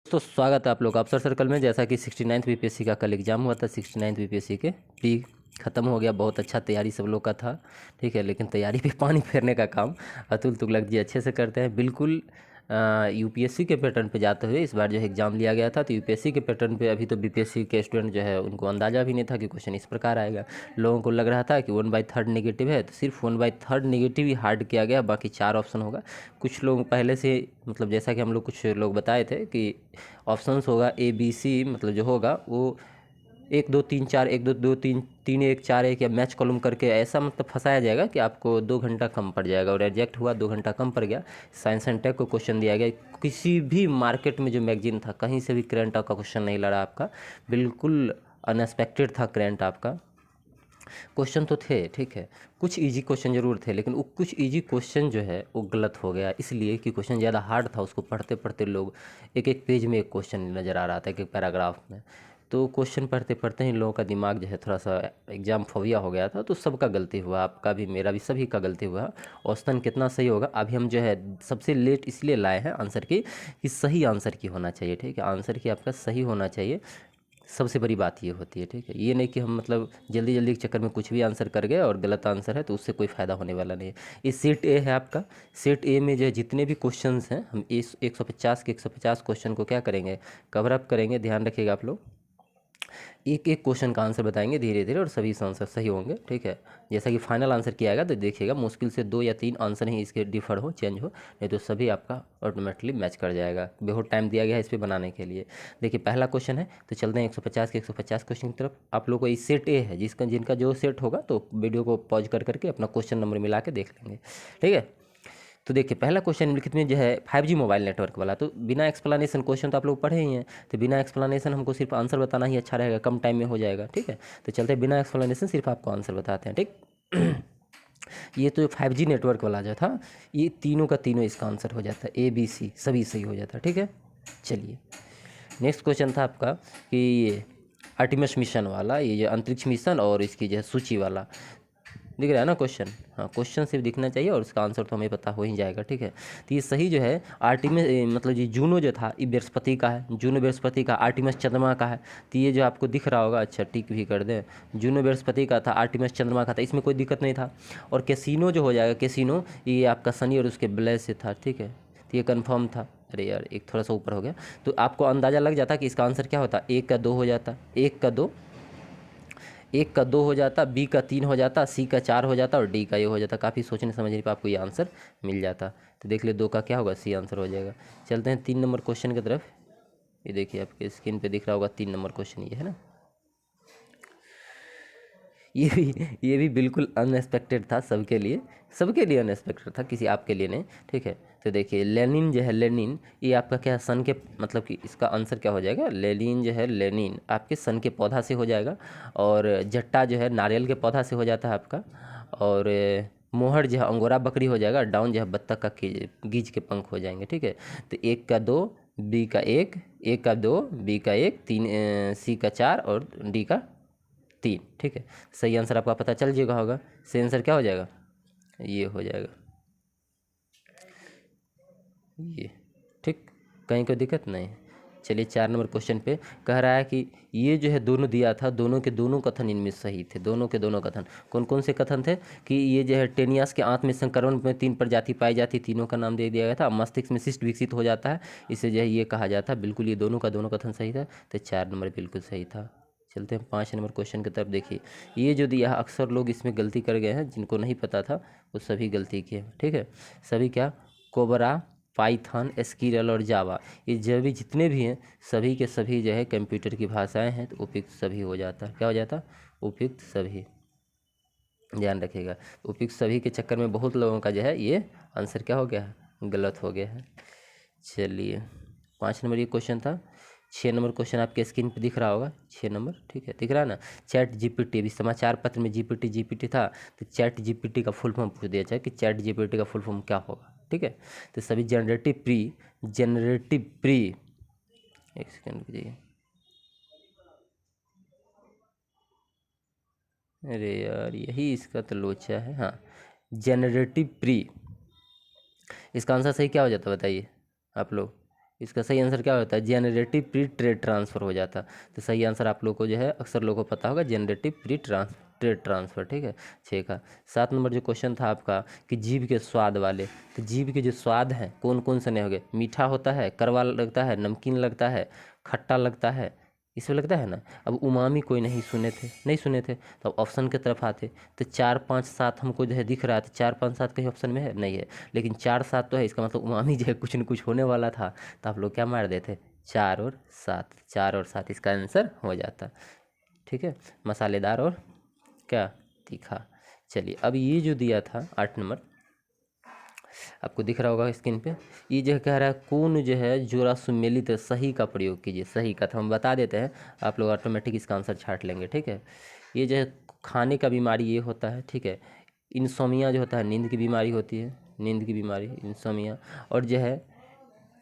तो स्वागत है आप लोग का अफसर सर्कल में। जैसा कि 69th बीपीएससी का कल एग्जाम हुआ था, 69th बीपीएससी के प्री ख़त्म हो गया। बहुत अच्छा तैयारी सब लोग का था, ठीक है। लेकिन तैयारी पे पानी फेरने का काम अतुल तुगलक जी अच्छे से करते हैं। बिल्कुल यूपीएससी के पैटर्न पे जाते हुए इस बार जो है एग्ज़ाम लिया गया था। तो यूपीएससी के पैटर्न पे अभी तो बीपीएससी के स्टूडेंट जो है उनको अंदाज़ा भी नहीं था कि क्वेश्चन इस प्रकार आएगा। लोगों को लग रहा था कि 1/3 नेगेटिव है, तो सिर्फ 1/3 नेगेटिव ही हार्ड किया गया, बाकी 4 ऑप्शन होगा। कुछ लोग पहले से मतलब जैसा कि हम लोग कुछ लोग बताए थे कि ऑप्शंस होगा ए बी सी, मतलब जो होगा वो 1 2 3 4, 1 2 2 3 3 1 4 1 या मैच कॉलम करके ऐसा मतलब फंसाया जाएगा कि आपको 2 घंटा कम पड़ जाएगा। और रिजेक्ट हुआ, 2 घंटा कम पड़ गया। साइंस एंड टेक को क्वेश्चन दिया गया, किसी भी मार्केट में जो मैगजीन था कहीं से भी करंट का क्वेश्चन नहीं लड़ा आपका। बिल्कुल अनएक्सपेक्टेड था करंट आपका। क्वेश्चन तो थे, ठीक है, कुछ इजी क्वेश्चन जरूर थे, लेकिन वो कुछ इजी क्वेश्चन जो है वो गलत हो गया, इसलिए कि क्वेश्चन ज़्यादा हार्ड था। उसको पढ़ते पढ़ते लोग एक एक पेज में एक क्वेश्चन नज़र आ रहा था, एक एक पैराग्राफ में। तो क्वेश्चन पढ़ते पढ़ते ही लोगों का दिमाग जो है थोड़ा सा एग्जाम फोबिया हो गया था। तो सबका गलती हुआ, आपका भी, मेरा भी, सभी का गलती हुआ। औसतन कितना सही होगा अभी हम जो है सबसे लेट इसलिए लाए हैं आंसर की कि सही आंसर की होना चाहिए, ठीक है। आंसर की आपका सही होना चाहिए, सबसे बड़ी बात ये होती है, ठीक है। ये नहीं कि हम मतलब जल्दी जल्दी के चक्कर में कुछ भी आंसर कर गए और गलत आंसर है तो उससे कोई फ़ायदा होने वाला नहीं है। ये सेट ए है आपका। सेट ए में जो है जितने भी क्वेश्चंस हैं हम इस 150 के 150 क्वेश्चन को क्या करेंगे, कवर अप करेंगे। ध्यान रखिएगा आप लोग, एक एक क्वेश्चन का आंसर बताएंगे धीरे धीरे और सभी आंसर सही होंगे, ठीक है। जैसा कि फाइनल आंसर किया आएगा तो देखिएगा मुश्किल से 2 या 3 आंसर ही इसके डिफर हो, चेंज हो, नहीं तो सभी आपका ऑटोमेटिकली मैच कर जाएगा। बहुत टाइम दिया गया है इस पर बनाने के लिए। देखिए पहला क्वेश्चन है, तो चलते हैं 150 के 150 क्वेश्चन की तरफ। आप लोग को ये सेट ए है, जिनका जो सेट होगा तो वीडियो को पॉज कर करके अपना क्वेश्चन नंबर मिला के देख लेंगे, ठीक है। तो देखिए पहला क्वेश्चन निम्नलिखित में जो है 5G मोबाइल नेटवर्क वाला, तो बिना एक्सप्लेनेशन, क्वेश्चन तो आप लोग पढ़े ही हैं, तो बिना एक्सप्लेनेशन हमको सिर्फ आंसर बताना ही अच्छा रहेगा, कम टाइम में हो जाएगा, ठीक है। तो चलते हैं बिना एक्सप्लेनेशन सिर्फ आपको आंसर बताते हैं, ठीक। ये तो 5G नेटवर्क वाला जो था, ये तीनों का तीनों इसका आंसर हो जाता है, ABC सभी सही हो जाता है, ठीक है। चलिए नेक्स्ट क्वेश्चन था आपका कि ये आर्टिमस मिशन वाला, ये जो अंतरिक्ष मिशन और इसकी जो है सूची वाला, दिख रहा है ना क्वेश्चन। हाँ, क्वेश्चन सिर्फ दिखना चाहिए और उसका आंसर तो हमें पता हो ही जाएगा, ठीक है। तो ये सही जो है आर्टिमस, मतलब ये जूनो जो था ये बृहस्पति का है, जूनो बृहस्पति का, आर्टिमस चंद्रमा का है। तो ये जो आपको दिख रहा होगा, अच्छा टिक भी कर दें, जूनो बृहस्पति का था, आर्टिमस चंद्रमा का था, इसमें कोई दिक्कत नहीं था। और कैसीनो जो हो जाएगा, कैसीनो ये आपका शनि और उसके ब्लय से था, ठीक है। तो ये कन्फर्म था। अरे यार एक थोड़ा सा ऊपर हो गया, तो आपको अंदाज़ा लग जाता कि इसका आंसर क्या होता, 1 का 2 हो जाता, 1 का 2, 1 का 2 हो जाता, B का 3 हो जाता, C का 4 हो जाता और D का ये हो जाता। काफ़ी सोचने समझने पर आपको ये आंसर मिल जाता। तो देख ले 2 का क्या होगा, C आंसर हो जाएगा। चलते हैं 3 नंबर क्वेश्चन की तरफ। ये देखिए आपके स्क्रीन पे दिख रहा होगा 3 नंबर क्वेश्चन, ये है ना। ये भी बिल्कुल अनएक्सपेक्टेड था सबके लिए, सबके लिए अनएक्सपेक्टेड था, किसी आपके लिए नहीं, ठीक है। तो देखिए लेनिन जो है, लेनिन ये आपका क्या सन के, मतलब कि इसका आंसर क्या हो जाएगा, लेनिन जो है, लेनिन आपके सन के पौधा से हो जाएगा। और जट्टा जो है नारियल के पौधा से हो जाता है आपका। और मोहर जो है अंगोरा बकरी हो जाएगा, डाउन जो है बत्तख का गीज के पंख हो जाएंगे, ठीक है। तो 1 का 2, B का 1, 1 का 2, B का 1, 3, C का 4 और D का 3, ठीक है। सही आंसर आपका पता चल जाएगा होगा। सही आंसर क्या हो जाएगा, ये हो जाएगा, ये, ठीक। कहीं कोई दिक्कत नहीं। चलिए 4 नंबर क्वेश्चन पे कह रहा है कि ये जो है दोनों दिया था, दोनों के दोनों कथन इनमें सही थे, दोनों के दोनों कथन। कौन कौन से कथन थे कि ये जो है टेनियास के आंत में संक्रमण में 3 प्रजाति पाई जाती, तीनों का नाम दे दिया गया था। मस्तिष्क में शिष्ट विकसित हो जाता है, इसे जो है ये कहा जाता है। बिल्कुल ये दोनों का दोनों कथन सही था, तो 4 नंबर बिल्कुल सही था। चलते हैं 5 नंबर क्वेश्चन की तरफ। देखिए ये जो दिया है, अक्सर लोग इसमें गलती कर गए हैं, जिनको नहीं पता था वो सभी गलती किए, ठीक है। सभी क्या, कोबरा, पाइथन, एसक्यूएल और जावा, ये जो भी जितने भी हैं सभी के सभी जो है कंप्यूटर की भाषाएं हैं, तो उपयुक्त सभी हो जाता है, क्या हो जाता, उपयुक्त सभी। ध्यान रखिएगा, उपयुक्त सभी के चक्कर में बहुत लोगों का जो है ये आंसर क्या हो गया है, गलत हो गया है। चलिए 5 नंबर ये क्वेश्चन था। 6 नंबर क्वेश्चन आपके स्क्रीन पे दिख रहा होगा, 6 नंबर, ठीक है, दिख रहा है ना। चैट जीपीटी, अभी समाचार पत्र में जीपीटी जीपीटी था, तो चैट जीपीटी का फुल फॉर्म पूछ दिया जाए कि चैट जीपीटी का फुल फॉर्म क्या होगा, ठीक है। तो सभी जनरेटिव प्री, एक सेकेंड रुकिए, अरे यार यही इसका तो लोचा है, हाँ, जनरेटिव प्री। इसका आंसर सही क्या हो जाता है बताइए आप लोग, इसका सही आंसर क्या होता है? जेनरेटिव प्री ट्रेड ट्रांसफ़र हो जाता। तो सही आंसर आप लोग को जो है अक्सर लोगों को पता होगा, जेनरेटिव प्री ट्रेड ट्रांसफ़र, ठीक है। 6 का 7 नंबर जो क्वेश्चन था आपका कि जीभ के स्वाद वाले, तो जीभ के जो स्वाद हैं कौन कौन से नहीं होंगे? मीठा होता है, कड़वा लगता है, नमकीन लगता है, खट्टा लगता है, इसमें लगता है ना। अब उमामी कोई नहीं सुने थे, तो अब ऑप्शन की तरफ आते तो 4 5 7 हमको जो है दिख रहा था। 4 5 7 कहीं ऑप्शन में है नहीं है, लेकिन 4 7 तो है, इसका मतलब उमामी जो है कुछ न कुछ होने वाला था। तो आप लोग क्या मार देते? 4 और 7, 4 और 7 इसका आंसर हो जाता, ठीक है। मसालेदार और क्या? तीखा। चलिए अब ये जो दिया था 8 नंबर, आपको दिख रहा होगा स्क्रीन पे, ये जो कह रहा है कौन जो है जोड़ा सुमेलित सही का प्रयोग कीजिए। सही का तो हम बता देते हैं, आप लोग ऑटोमेटिक इसका आंसर छांट लेंगे, ठीक है। ये जो है खाने का बीमारी ये होता है, ठीक है। इंसोमिया जो होता है नींद की बीमारी होती है, नींद की बीमारी इंसोमिया। और जो है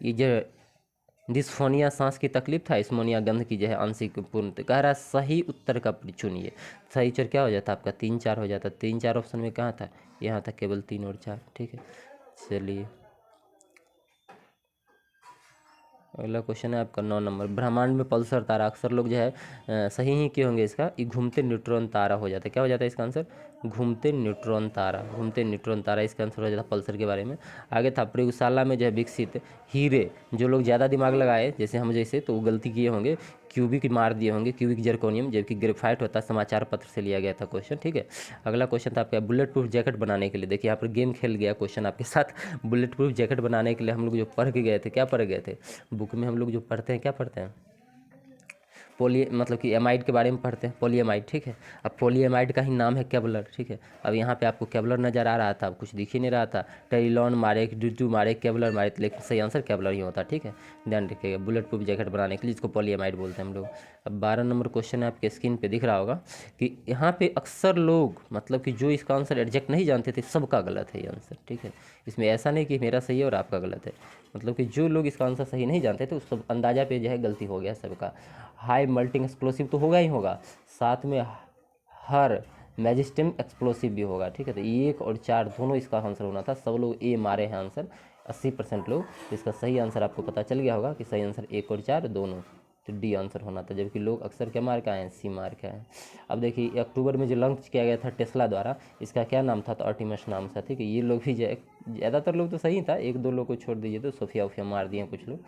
ये जो डिस्फोनिया सांस की तकलीफ था, स्मोनिया गंध की जो है आंशिक पूर्ण। तो कह रहा है सही उत्तर का चुनिए। सही उत्तर क्या हो जाता है आपका? 3 4 हो जाता। 3 4 ऑप्शन में कहाँ था? यहाँ था केवल 3 और 4, ठीक है। चलिए अगला क्वेश्चन है आपका 9 नंबर, ब्रह्मांड में पल्सर तारा अक्सर लोग जो है सही ही क्यों होंगे इसका? ये घूमते न्यूट्रॉन तारा हो जाता है। क्या हो जाता है इसका आंसर? घूमते न्यूट्रॉन तारा, घूमते न्यूट्रॉन तारा इसका आंसर हो जाता है पल्सर के बारे में। आगे था प्रयोगशाला में जो है विकसित हीरे, जो लोग ज़्यादा दिमाग लगाए जैसे हम जैसे, तो वो गलती किए होंगे, क्यूबिक मार दिए होंगे, क्यूबिक जर्कोनियम, जबकि ग्रेफाइट होता है। समाचार पत्र से लिया गया था क्वेश्चन, ठीक है। अगला क्वेश्चन था आपका बुलेट प्रूफ जैकेट बनाने के लिए। देखिए यहाँ पर गेम खेल गया क्वेश्चन आपके साथ। बुलेट प्रूफ जैकेट बनाने के लिए हम लोग जो पढ़ के गए थे, क्या पढ़ गए थे बुक में? हम लोग जो पढ़ते हैं क्या पढ़ते हैं? पोली मतलब कि एमाइड के बारे में पढ़ते हैं, पोलीएमाइड, ठीक है। अब पोलीएमाइड का ही नाम है केवलर, ठीक है। अब यहाँ पे आपको केवलर नज़र आ रहा था, अब कुछ दिख ही नहीं रहा था। टेरिलॉन मारे, ड्यूटू मारे, केवलर मारे, लेकिन सही आंसर केवलर ही होता, ठीक है। ध्यान रखिएगा, बुलेट प्रूफ जैकेट बनाने के लिए जिसको पोलीएमाइड बोलते हैं हम लोग। अब 12 नंबर क्वेश्चन है आपके स्क्रीन पे दिख रहा होगा कि यहाँ पे अक्सर लोग मतलब कि जो इसका आंसर एग्जैक्ट नहीं जानते थे, सबका गलत है ये आंसर, ठीक है। इसमें ऐसा नहीं कि मेरा सही है और आपका गलत है, मतलब कि जो लोग इसका आंसर सही नहीं जानते थे उस सब अंदाजा पे जो है गलती हो गया सबका। हाई मल्टिंग एक्सप्लोसिव तो होगा ही होगा, साथ में हर मैजिस्टिम एक्सप्लोसिव भी होगा, ठीक है। तो 1 और 4 दोनों इसका आंसर होना था, सब लोग ए मारे हैं आंसर, 80% लोग। तो इसका सही आंसर आपको पता चल गया होगा कि सही आंसर 1 और 4 दोनों, तो डी आंसर होना था। जबकि लोग अक्सर क्या मार के आए हैं? सी मार के आए हैं। अब देखिए अक्टूबर में जो लॉन्च किया गया था टेस्ला द्वारा, इसका क्या नाम था? तो ऑप्टिमस नाम था, ठीक है। ये लोग भी ज़्यादातर लोग तो सही था, 1 2 लोग को छोड़ दीजिए तो सोफिया वोफिया मार दिए कुछ लोग।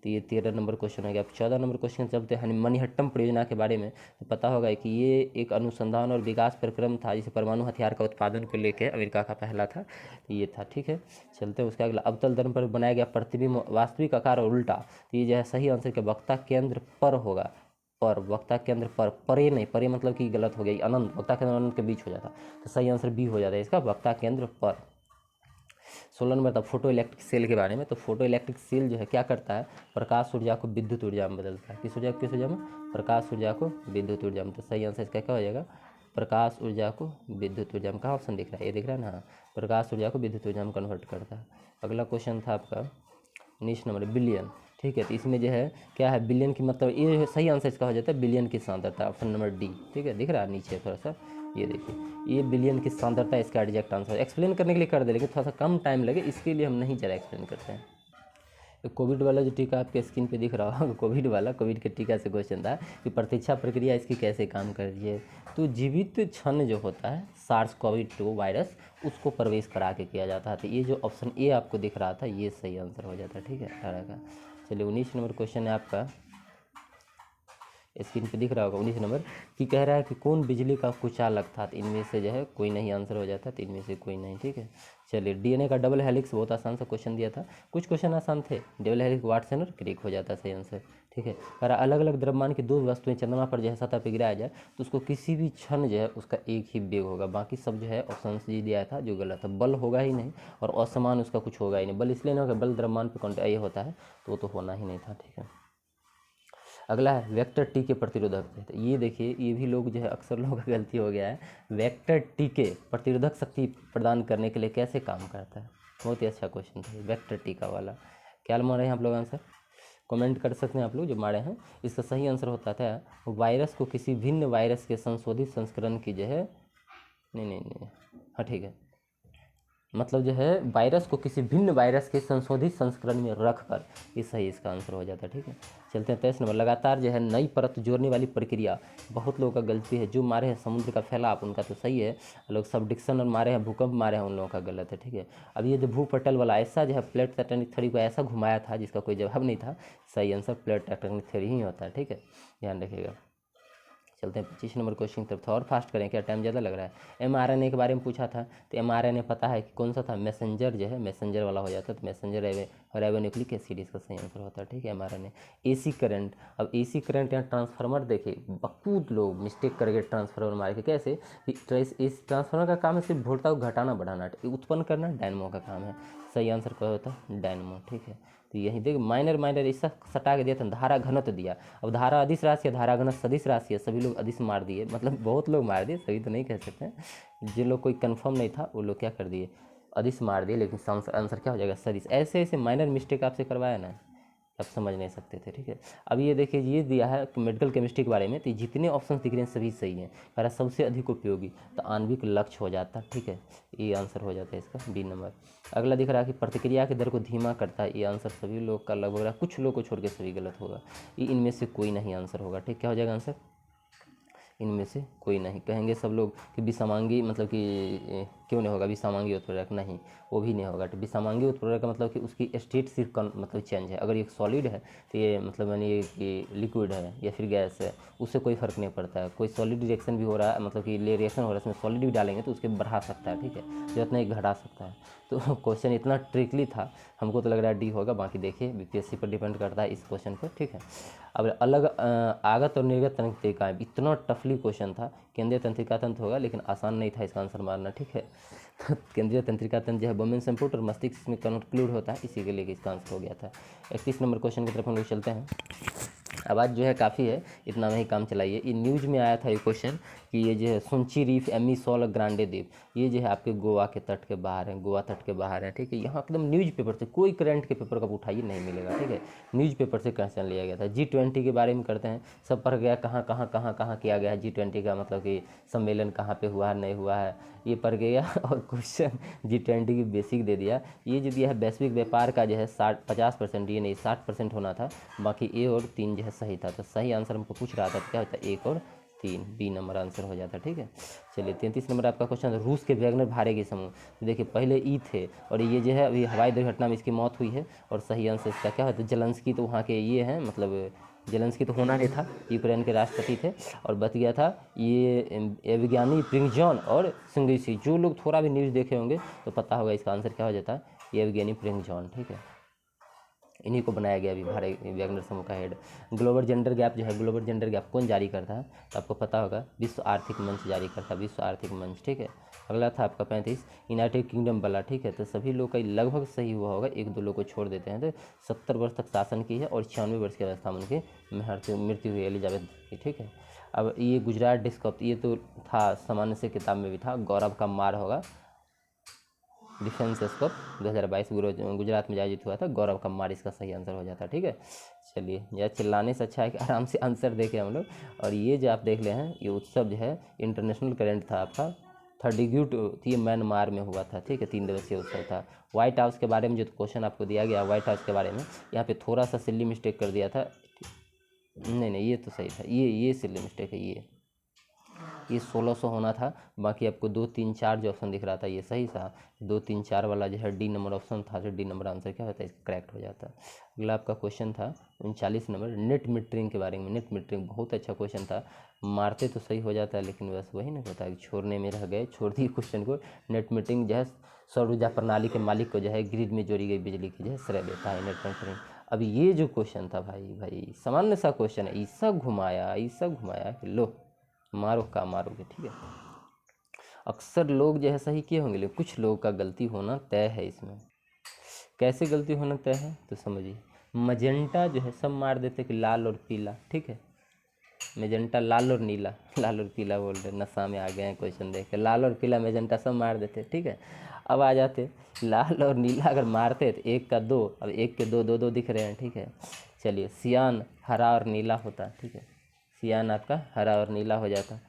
तो ये 13 नंबर क्वेश्चन हो गया। अब 14 नंबर क्वेश्चन चलते हैं मणिहट्टम परियोजना के बारे में। तो पता होगा कि ये एक अनुसंधान और विकास कार्यक्रम था जिसे परमाणु हथियार का उत्पादन को लेकर अमेरिका का पहला था, तो ये था, ठीक है। चलते हैं उसका अगला, अवतल दर्पण पर बनाया गया प्रतिबिंब वास्तविक आकार और उल्टा। तो ये जो है सही आंसर के वक्ता केंद्र पर होगा, पर वक्ता केंद्र पर, परे नहीं, परे मतलब कि गलत हो गया, अनंत, वक्ता केंद्र अनंत के बीच हो जाता, तो सही आंसर बी हो जाता है इसका, वक्ता केंद्र पर। 16 नंबर था फोटो इलेक्ट्रिक सेल के बारे में। तो फोटो इलेक्ट्रिक सेल जो है क्या करता है? प्रकाश ऊर्जा को विद्युत ऊर्जा में बदलता है। किस ऊर्जा में? प्रकाश ऊर्जा को विद्युत ऊर्जा में। तो सही आंसर इसका क्या हो जाएगा? प्रकाश ऊर्जा को विद्युत ऊर्जा में। कहाँ ऑप्शन दिख रहा है? ये दिख रहा है ना, हाँ, प्रकाश ऊर्जा को विद्युत ऊर्जा में कन्वर्ट करता है। अगला क्वेश्चन था आपका 19 नंबर, बिलियन, ठीक है। तो इसमें जो है क्या है? बिलियन की मतलब ये सही आंसर इसका हो जाता है बिलियन की सांद्रता, ऑप्शन नंबर डी, ठीक है। दिख रहा है नीचे थोड़ा सा, ये देखिए, ये बिलियन की सांद्रता इसका एग्जैक्ट आंसर। एक्सप्लेन करने के लिए कर दे, लेकिन थोड़ा सा कम टाइम लगे इसके लिए हम नहीं ज़्यादा एक्सप्लेन करते हैं। तो कोविड वाला जो टीका आपके स्क्रीन पे दिख रहा होगा, कोविड वाला, कोविड के टीका से क्वेश्चन था कि प्रतीक्षा प्रक्रिया इसकी कैसे काम कर रही है। तो जीवित क्षण जो होता है सार्स कोविड-2 वायरस, उसको प्रवेश करा के किया जाता है। तो ये जो ऑप्शन ए आपको दिख रहा था ये सही आंसर हो जाता है, ठीक है, 18 का। चलिए 19 नंबर क्वेश्चन है आपका, स्क्रीन पे दिख रहा होगा 19 नंबर, कि कह रहा है कि कौन बिजली का कुचालक था। तो इनमें से जो है कोई नहीं आंसर हो जाता, तो इनमें से कोई नहीं, ठीक है। चलिए डीएनए का डबल हेलिक्स, बहुत आसान सा क्वेश्चन दिया था, कुछ क्वेश्चन आसान थे। डबल हेलिक्स वाटसन और क्रिक हो जाता सही आंसर, ठीक है। कह रहा अलग अलग द्रव्यमान की 2 वस्तुएं चंद्रमा पर जो है सतह पर गिराया जाए तो उसको किसी भी क्षण जो है उसका एक ही वेग होगा। बाकी सब जो है ऑप्शन जी दिया था जो गलत है, बल होगा ही नहीं और असमान उसका कुछ होगा ही नहीं। बल इसलिए नहीं होगा, बल द्रव्यमान पर ये होता है, तो वो तो होना ही नहीं था, ठीक है। अगला है वेक्टर टी के प्रतिरोधक। तो ये देखिए, ये भी लोग जो है अक्सर लोगों का गलती हो गया है। वेक्टर टी के प्रतिरोधक शक्ति प्रदान करने के लिए कैसे काम करता है? बहुत ही अच्छा क्वेश्चन था वेक्टर टी का वाला। क्या मारे हैं आप लोग आंसर? कमेंट कर सकते हैं आप लोग जो मारे हैं। इसका सही आंसर होता था वायरस को किसी भिन्न वायरस के संशोधित संस्करण की जो है, नहीं, हाँ ठीक है, मतलब जो है वायरस को किसी भिन्न वायरस के संशोधित संस्करण में रखकर, ये सही इसका आंसर हो जाता है। ठीक है, चलते हैं 23 नंबर। लगातार जो है नई परत जोड़ने वाली प्रक्रिया, बहुत लोगों का गलती है। जो मारे हैं समुद्र का फैलाव, उनका तो सही है। लोग सबडिक्शन और मारे हैं, भूकंप मारे हैं, उन लोगों का गलत है। ठीक है, अब ये जो भूपटल वाला ऐसा जो है प्लेट टेक्टोनिक थ्योरी को ऐसा घुमाया था जिसका कोई जवाब नहीं था, सही आंसर प्लेट टेक्टोनिक थ्योरी ही होता है। ठीक है, ध्यान रखिएगा। चलते हैं 25 नंबर क्वेश्चन की तरफ। थोड़ा और फास्ट करें, क्या टाइम ज़्यादा लग रहा है? एमआरएनए के बारे में पूछा था, तो एमआरएनए पता है कि कौन सा था? मैसेंजर जो है, मैसेंजर वाला हो जाता है, तो मैसेंजर राइबोन्यूक्लिक एसिड इसका सही आंसर होता है। ठीक है, एमआरएनए। एसी करंट, अब एसी करंट यहाँ ट्रांसफार्मर देखिए, बहुत लोग मिस्टेक करके ट्रांसफार्मर मार के, कैसे? इस ट्रांसफार्मर का काम है सिर्फ वोल्टेज को घटाना बढ़ाना, उत्पन्न करना डायनमो का काम है। सही आंसर क्या होता है? डायनमो। ठीक है, तो यही देख माइनर इसका सटा के दिया था, धारा घनत्व दिया। अब धारा अदिश राशि है, धारा घनत्व सदिश राशि है, सभी लोग अदिश मार दिए, मतलब बहुत लोग मार दिए, सभी तो नहीं कह सकते हैं। जिन लोग कोई कंफर्म नहीं था वो लोग क्या कर दिए? अदिश मार दिए, लेकिन आंसर क्या हो जाएगा? सदिश। ऐसे ऐसे माइनर मिस्टेक आपसे करवाया ना, आप समझ नहीं सकते थे। ठीक है, अब ये देखिए, ये दिया है मेडिकल केमिस्ट्री के बारे में, तो जितने ऑप्शन दिख रहे हैं सभी सही हैं। कह रहा सबसे अधिक उपयोगी, तो आणविक लक्ष्य हो जाता है। ठीक है, ये आंसर हो जाता है इसका बी नंबर। अगला दिख रहा है कि प्रतिक्रिया के दर को धीमा करता है, ये आंसर सभी लोग का लगभग रहा, कुछ लोग को छोड़ के सभी गलत होगा। ये इनमें से कोई नहीं आंसर होगा। ठीक, क्या हो जाएगा आंसर? इनमें से कोई नहीं। कहेंगे सब लोग कि विषमांगी, मतलब कि क्यों नहीं होगा विषमांगी उत्प्रेरक? नहीं, वो भी नहीं होगा। तो विषमांगी उत्प्रेरक का मतलब कि उसकी स्टेट सिर्फ मतलब चेंज है। अगर ये सॉलिड है तो ये मतलब यानी कि लिक्विड है या फिर गैस है, उससे कोई फर्क नहीं पड़ता है। कोई सॉलिड रिएक्शन भी हो रहा है, मतलब कि ले रिएक्शन हो रहा है, उसमें सॉलिड भी डालेंगे तो उसके बढ़ा सकता है। ठीक है, जरूरत नहीं घटा सकता है। तो क्वेश्चन इतना ट्रिकली था, हमको तो लग रहा है डी होगा, बाकी देखिए बीपीएससी पर डिपेंड करता है इस क्वेश्चन पर। ठीक है, अब अलग आगत और निर्गत तंत्रिकाएं, इतना टफली क्वेश्चन था। केंद्रीय तंत्रिका तंत्र होगा, लेकिन आसान नहीं था इसका आंसर मारना। ठीक है, तो केंद्रीय तंत्रिका तंत्र जो है बोमेन संपुट और मस्तिष्क में कंक्लूड होता है, इसी के लिए इसका आंसर हो गया था। 31 नंबर क्वेश्चन की तरफ हम लोग चलते हैं। आवाज़ जो है काफ़ी है, इतना में ही काम चलाइए। ये न्यूज़ में आया था ये क्वेश्चन कि ये जो है सुंची रीफ एमी सॉल ग्रांडे द्वीप, ये जो है आपके गोवा के तट के बाहर है, गोवा तट के बाहर है। ठीक है, यहाँ एकदम न्यूज़ पेपर से, कोई करंट के पेपर का उठाइए नहीं मिलेगा। ठीक है, न्यूज़ पेपर से क्वेश्चन लिया गया था। G20 के बारे में करते हैं, सब पढ़ गया, कहाँ किया गया है G20 का, मतलब कि सम्मेलन कहाँ पे हुआ है, नहीं हुआ है, ये पढ़ गया। और क्वेश्चन G20 की बेसिक दे दिया। ये जो दिया है वैश्विक व्यापार का जो है 50%, ये नहीं 60% होना था, बाकी ए और 3 जो है सही था। तो सही आंसर हमको पूछ रहा था, तो क्या होता है? 1 और 3, बी नंबर आंसर हो जाता है। ठीक है, चलिए 33 नंबर आपका क्वेश्चन, रूस के वैगनर भारे के समूह। तो देखिए पहले ई थे, और ये जो है अभी हवाई दुर्घटना में इसकी मौत हुई है, और सही आंसर इसका क्या होता है? जेलेंस्की, तो वहाँ के ये हैं, मतलब जेलेंस्की तो होना नहीं था, यूक्रेन के राष्ट्रपति थे। और बच गया था ये विज्ञानी प्रिंगजॉन और सिंगीसी। जो लोग थोड़ा भी न्यूज़ देखे होंगे तो पता होगा इसका आंसर क्या हो जाता है? ये विज्ञानी प्रिंगजॉन। ठीक है, इन्हीं को बनाया गया अभी भारत वैगनर समूह का हेड। ग्लोबल जेंडर गैप जो है, ग्लोबल जेंडर गैप कौन जारी करता है? तो आपको पता होगा, विश्व आर्थिक मंच जारी करता है, विश्व आर्थिक मंच। ठीक है, अगला था आपका 35, यूनाइटेड किंगडम वाला। ठीक है, तो सभी लोग का लगभग सही हुआ होगा, 1-2 लोग को छोड़ देते हैं। तो 70 वर्ष तक शासन की है, और 96 वर्ष की अवस्था में उनकी मृत्यु हुई, एलिजाबेथ की। ठीक है, अब ये गुजरात डिस्कप, ये तो था सामान्य से किताब में भी था, गौरव का मार होगा। डिफेंस स्कोप 2022 गुजरात में आयोजित हुआ था, गौरव कम्मार इसका सही आंसर हो जाता है। ठीक है, चलिए, यह चिल्लाने से अच्छा है कि आराम से आंसर देखें हम लोग। और ये जो आप देख रहे हैं, ये उत्सव जो है इंटरनेशनल करेंट था आपका, थर्डीग्यूट ये म्यांमार में हुआ था। ठीक है, 3 दिवसीय उत्सव था। व्हाइट हाउस के बारे में जो क्वेश्चन आपको दिया गया, व्हाइट हाउस के बारे में, यहाँ पे थोड़ा सा सिल्ली मिस्टेक कर दिया था। नहीं, ये तो सही था, ये सिल्ली मिस्टेक है। ये 1600 होना था, बाकी आपको 2, 3, 4 जो ऑप्शन दिख रहा था ये सही था। 2, 3, 4 वाला जो है डी नंबर ऑप्शन था, जो डी नंबर आंसर क्या होता है? इसका करेक्ट हो जाता है। अगला आपका क्वेश्चन था 39 नंबर, नेट मीटरिंग के बारे में। नेट मीटरिंग बहुत अच्छा क्वेश्चन था, मारते तो सही हो जाता है, लेकिन बस वही नहीं होता है, छोड़ने में रह गए, छोड़ दिए क्वेश्चन को। नेट मीटरिंग जो है सौर ऊर्जा प्रणाली के मालिक को जो है ग्रिड में जोड़ी गई बिजली की जो है श्रेय देता है नेट मीटरिंग। अब ये जो क्वेश्चन था भाई सामान्य सा क्वेश्चन है, ऐसा घुमाया कि लो मारो का मारोगे। ठीक है, अक्सर लोग जो है सही किए होंगे, लेकिन कुछ लोगों का गलती होना तय है इसमें। कैसे गलती होना तय है तो समझिए, मजेंटा जो है सब मार देते कि लाल और पीला। ठीक है, मेजेंटा लाल और नीला, लाल और पीला बोल रहे, नशा में आ गए हैं क्वेश्चन देख के, लाल और पीला मेजेंटा सब मार देते। ठीक है, अब आ जाते लाल और नीला अगर मारते तो 1 का 2, अब 1 के 2, 2 दिख रहे हैं। ठीक है, चलिए सियान हरा और नीला होता। ठीक है, सियान आपका हरा और नीला हो जाता।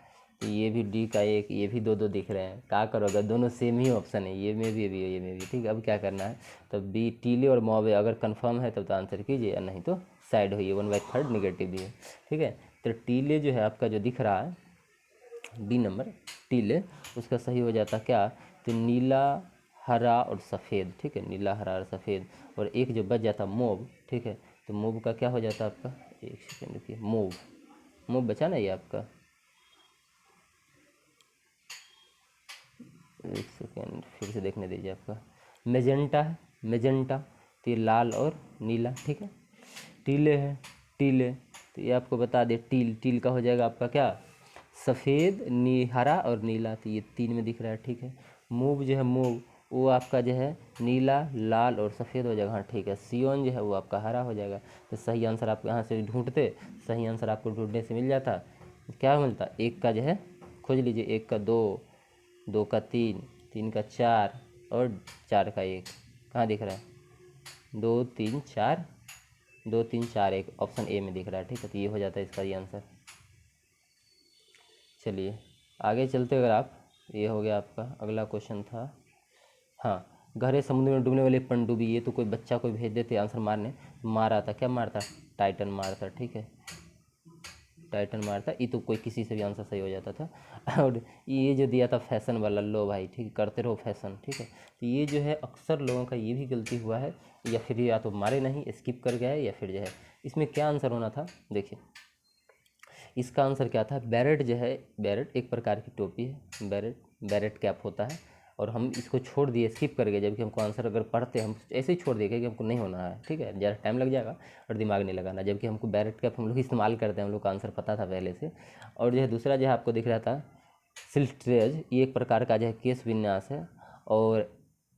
ये भी डी का एक, ये भी दो दो दिख रहे हैं, क्या करोगे, दोनों सेम ही ऑप्शन है, ये में भी ये में भी। ठीक है, अब क्या करना है, तो बी टीले और मॉब है, अगर कंफर्म है तब तो आंसर कीजिए, नहीं तो साइड होइए, 1/3 नेगेटिव भी है। ठीक है, तो टीले जो है आपका जो दिख रहा है डी नंबर टीले, उसका सही हो जाता क्या, तो नीला हरा और सफ़ेद। ठीक है, नीला हरा और सफ़ेद, और एक जो बच जाता मोव। ठीक है, तो मोव का क्या हो जाता आपका, एक सेकेंड देखिए, मोव मोव बचा ना ये आपका, एक सेकेंड फिर से देखने दीजिए, आपका मेजेंटा है, मेजेंटा, तो ये लाल और नीला। ठीक है, टीले है, टीले, तो ये आपको बता दे, टील टील का हो जाएगा आपका क्या, सफ़ेद हरा और नीला, तो ये 3 में दिख रहा है। ठीक है, मूव जो है मूव, वो आपका जो है नीला लाल और सफ़ेद हो जाएगा। हाँ ठीक है, सियोन जो है वो आपका हरा हो जाएगा। तो सही आंसर आप यहाँ से ढूंढते, सही आंसर आपको ढूंढने से मिल जाता, क्या मिलता, एक का जो है खोज लीजिए, एक का 2, 2 का 3, 3 का 4 और 4 का 1, कहाँ दिख रहा है, 2 3 4, 2 3 4 1, ऑप्शन ए में दिख रहा है। ठीक है, तो ये हो जाता है इसका ये आंसर। चलिए आगे चलते, अगर आप, ये हो गया आपका, अगला क्वेश्चन था, हाँ, गहरे समुद्र में डूबने वाली पनडुब्बी, ये तो कोई बच्चा कोई भेज देते आंसर मारने, मारा था, क्या मारता, टाइटन मारता। ठीक है, टाइटन मारता, ये तो कोई किसी से भी आंसर सही हो जाता था। और ये जो दिया था फैशन वाला, लो भाई ठीक है, करते रहो फैशन। ठीक है, तो ये जो है अक्सर लोगों का ये भी गलती हुआ है, या फिर या तो मारे नहीं स्किप कर गए, या फिर जो है इसमें क्या आंसर होना था, देखिए इसका आंसर क्या था, बैरेट जो है, बैरेट एक प्रकार की टोपी है, बैरेट बैरेट कैप होता है, और हम इसको छोड़ दिए, स्किप कर गए, जबकि हमको आंसर अगर पढ़ते हम ऐसे ही छोड़ दिए कि हमको नहीं होना है। ठीक है, ज़्यादा टाइम लग जाएगा और दिमाग नहीं लगाना, जबकि हमको बैरेट कैप हम लोग इस्तेमाल करते हैं, हम लोग का आंसर पता था पहले से। और जो है दूसरा जो है आपको दिख रहा था सिल्क ट्रेज, ये एक प्रकार का जो है केस विन्यास है। और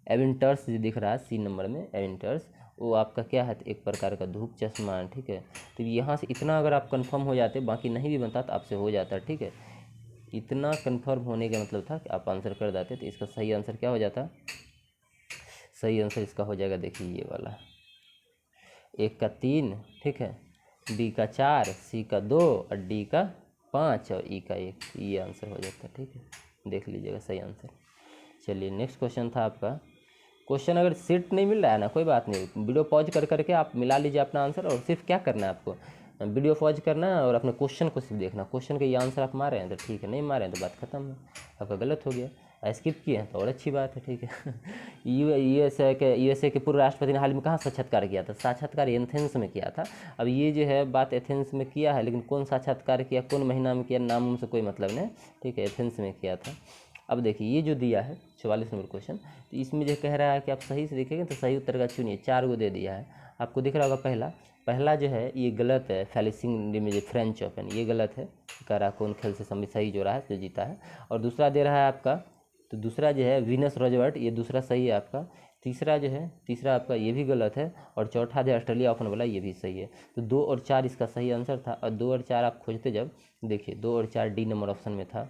एवेंटर्स जो दिख रहा है सी नंबर में, एवेंटर्स, वो आपका क्या है, तो एक प्रकार का धूप चश्मा है। ठीक है, तो यहाँ से इतना अगर आप कंफर्म हो जाते, बाकी नहीं भी बनता तो आपसे हो जाता। ठीक है, इतना कंफर्म होने का मतलब था कि आप आंसर कर देते, तो इसका सही आंसर क्या हो जाता, सही आंसर इसका हो जाएगा, देखिए ये वाला, एक का 3, ठीक है, बी का 4, सी का 2 और डी का 5 और ई का 1, ये आंसर हो जाता है। ठीक है, देख लीजिएगा सही आंसर। चलिए नेक्स्ट क्वेश्चन था आपका, क्वेश्चन अगर सेट नहीं मिल रहा है ना, कोई बात नहीं, वीडियो पॉज कर करके आप मिला लीजिए अपना आंसर, और सिर्फ क्या करना है आपको, वीडियो पॉज करना है और अपने क्वेश्चन को सिर्फ देखना, क्वेश्चन के ये आंसर आप मारे हैं तो ठीक है, नहीं मारे हैं तो बात खत्म है, आपका गलत हो गया। स्किप किए हैं तो और अच्छी बात है। ठीक है, यूएसए के पूर्व राष्ट्रपति ने हाल में कहाँ साक्षात्कार किया था, साक्षात्कार एथेंस में किया था। अब ये जो है बात एथेंस में किया है, लेकिन कौन साक्षात्कार किया, कौन महीना में किया, नाम उनसे कोई मतलब नहीं। ठीक है, एथेंस में किया था। अब देखिए ये जो दिया है 44 नंबर क्वेश्चन, तो इसमें जो कह रहा है कि आप सही से देखेंगे तो सही उत्तर का चुनिए, 4 गो दे दिया है, आपको दिख रहा होगा। पहला जो है ये गलत है, फेलिसिंग डिमेज फ्रेंच ओपन, ये गलत है, कह रहा कौन खेल से सही जो रहा है जो जीता है। और दूसरा दे रहा है आपका, तो दूसरा जो है वीनस रॉजवर्ट, ये दूसरा सही है आपका। तीसरा जो है, तीसरा आपका ये भी गलत है। और चौथा जो ऑस्ट्रेलिया ओपन वाला, ये भी सही है। तो 2 और 4 इसका सही आंसर था। और 2 और 4 आप खोजते जब, देखिए 2 और 4 डी नंबर ऑप्शन में था,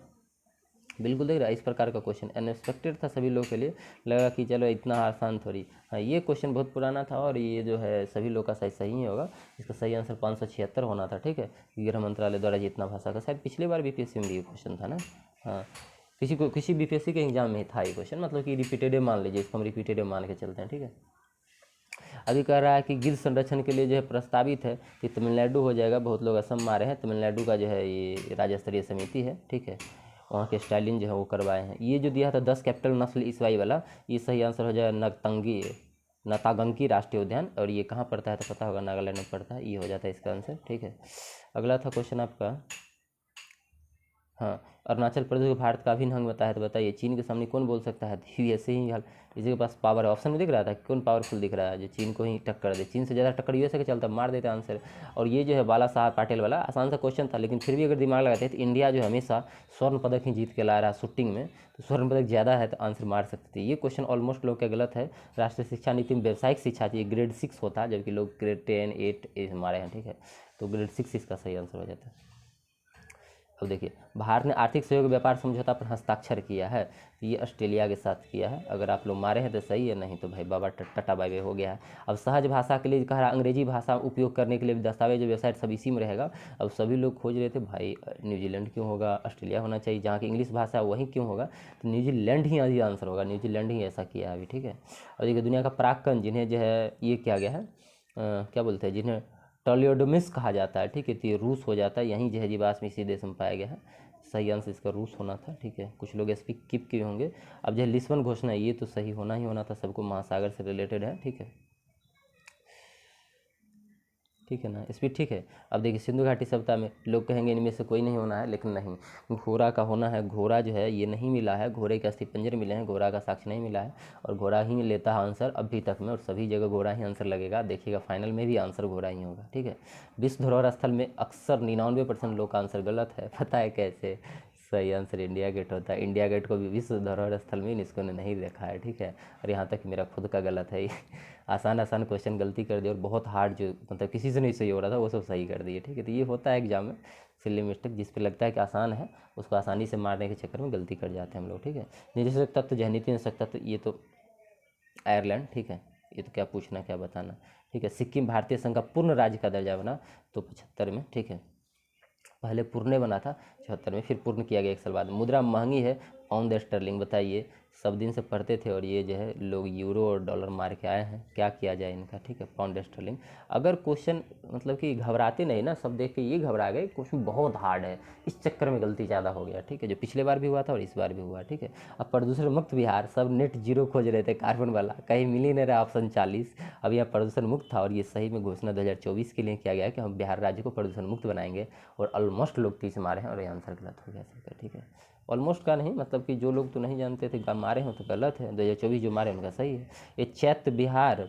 बिल्कुल देख रहा है। इस प्रकार का क्वेश्चन अनएक्सपेक्टेड था सभी लोगों के लिए, लगा कि चलो इतना आसान थोड़ी। हाँ, ये क्वेश्चन बहुत पुराना था और ये जो है सभी लोग का सही ही होगा। इसका सही आंसर 576 होना था। ठीक है, गृह मंत्रालय द्वारा जितना भाषा का, शायद पिछली बार बीपीएससी में भी ये क्वेश्चन था ना। हाँ, किसी बीपीएससी के एग्जाम में था ये क्वेश्चन, मतलब कि रिपीटेड मान लीजिए, इसको हम रिपीटेड मान के चलते हैं। ठीक है, अभी कह रहा है कि गिर संरक्षण के लिए जो है प्रस्तावित है कि तमिलनाडु हो जाएगा, बहुत लोग असम मारे हैं, तमिलनाडु का जो है ये राज्य स्तरीय समिति है। ठीक है, वहाँ के स्टाइलिंग जो है वो करवाए हैं। ये जो दिया था 10 कैपिटल नस्ल ईसाई वाला, ये सही आंसर हो जाएगा नतागंकी राष्ट्रीय उद्यान, और ये कहाँ पड़ता है तो पता होगा, नागालैंड में पड़ता है, ये हो जाता है इसका आंसर। ठीक है, अगला था क्वेश्चन आपका, हाँ, अरुणाचल प्रदेश को भारत का अभिन्न अंग बताया, तो बताइए चीन के सामने कौन बोल सकता है, यूएसए ही हाल, इसी के पास पावर है। ऑप्शन में दिख रहा था कौन पावरफुल दिख रहा है, जो चीन को ही टक्कर दे, चीन से ज़्यादा टक्कर यूएसए के चलता, मार देता आंसर। और ये जो है बाला साहब पाटिल वाला आसान सा क्वेश्चन था, लेकिन फिर भी अगर दिमाग लगाते हैं तो इंडिया जो हमेशा स्वर्ण पदक ही जीत के ला रहा है शूटिंग में, तो स्वर्ण पदक ज़्यादा है तो आंसर मार सकते थे। ये क्वेश्चन ऑलमोस्ट लोग का गलत है। राष्ट्रीय शिक्षा नीति में व्यावसायिक शिक्षा चाहिए, ग्रेड 6 होता है, जबकि लोग ग्रेड 10 8 मारे हैं। ठीक है, तो ग्रेड 6 इसका सही आंसर हो जाता है। अब देखिए, भारत ने आर्थिक सहयोग व्यापार समझौता पर हस्ताक्षर किया है, तो ये ऑस्ट्रेलिया के साथ किया है। अगर आप लोग मारे हैं तो सही है, नहीं तो भाई बाबा टाटा बाय बाय हो गया है। अब सहज भाषा के लिए कह रहा, अंग्रेजी भाषा उपयोग करने के लिए दस्तावेज वेबसाइट सब इसी में रहेगा। अब सभी लोग खोज रहे थे भाई न्यूजीलैंड क्यों होगा, ऑस्ट्रेलिया होना चाहिए, जहाँ की इंग्लिश भाषा वहीं क्यों होगा, तो न्यूजीलैंड ही आदि आंसर होगा, न्यूजीलैंड ही ऐसा किया है अभी, ठीक है। और देखिए, दुनिया का पराक्रम जिन्हें जो है ये किया गया है, क्या बोलते हैं, जिन्हें टोलियोडोमिस कहा जाता है, ठीक है, तो ये रूस हो जाता है, यहीं जो है जीवाश्म इसी देश में पाया गया है। सही आंसर इसका रूस होना था, ठीक है। कुछ लोग स्पीक किप के होंगे। अब जो लिस्बन घोषणा, ये तो सही होना ही होना था, सबको महासागर से रिलेटेड है, ठीक है, ठीक है ना, स्पीड ठीक है। अब देखिए, सिंधु घाटी सभ्यता में लोग कहेंगे इनमें से कोई नहीं होना है, लेकिन नहीं, घोड़ा का होना है। घोड़ा जो है ये नहीं मिला है, घोड़े के अस्थिपंजर मिले हैं, घोड़ा का साक्ष्य नहीं मिला है, और घोड़ा ही लेता है आंसर अभी तक में, और सभी जगह घोड़ा ही आंसर लगेगा। देखिएगा फाइनल में भी आंसर घोड़ा ही होगा, ठीक है। विश्व धरोहर स्थल में अक्सर 99% लोग का आंसर गलत है, पता है कैसे? सही आंसर इंडिया गेट होता है। इंडिया गेट को भी विश्व धरोहर स्थल में यूनेस्को ने नहीं देखा है, ठीक है। और यहाँ तक मेरा खुद का गलत है। आसान आसान क्वेश्चन गलती कर दिए, और बहुत हार्ड जो मतलब किसी से नहीं सही हो रहा था वो सब सही कर दिए, ठीक है। तो ये होता है एग्जाम में सिली मिस्टेक, जिस पे लगता है कि आसान है उसको आसानी से मारने के चक्कर में गलती कर जाते हैं हम लोग, ठीक है। निरीक्षक तत्व, जहनीति निरीक्षक तत्व, ये तो आयरलैंड, ठीक है, ये तो क्या पूछना क्या बताना, ठीक है। सिक्किम भारतीय संघ का पूर्ण राज्य का दर्जा बना तो 75 में, ठीक है। पहले पूर्ण बना था 76 में, फिर पूर्ण किया गया 1 साल बाद। मुद्रा महंगी है, पाउंड स्टर्लिंग, बताइए। सब दिन से पढ़ते थे, और ये जो है लोग यूरो और डॉलर मार के आए हैं, क्या किया जाए इनका, ठीक है। Pound sterling. अगर क्वेश्चन मतलब कि घबराते नहीं ना, सब देख के ये घबरा गए, क्वेश्चन बहुत हार्ड है, इस चक्कर में गलती ज़्यादा हो गया, ठीक है, जो पिछले बार भी हुआ था और इस बार भी हुआ, ठीक है। अब प्रदूषण मुक्त बिहार, सब नेट जीरो खोज रहे थे कार्बन वाला, कहीं मिल ही नहीं रहा ऑप्शन 40। अब यहाँ प्रदूषण मुक्त था, और ये सही में घोषणा 2024 के लिए किया गया है कि हम बिहार राज्य को प्रदूषण मुक्त बनाएंगे, और ऑलमोस्ट लोग 30 मारे हैं, और ये आंसर गलत हो गया सबका, ठीक है। ऑलमोस्ट का नहीं, मतलब कि जो लोग तो नहीं जानते थे मारे हैं तो गलत है, 2024 जो मारे उनका सही है। ये चैत्य विहार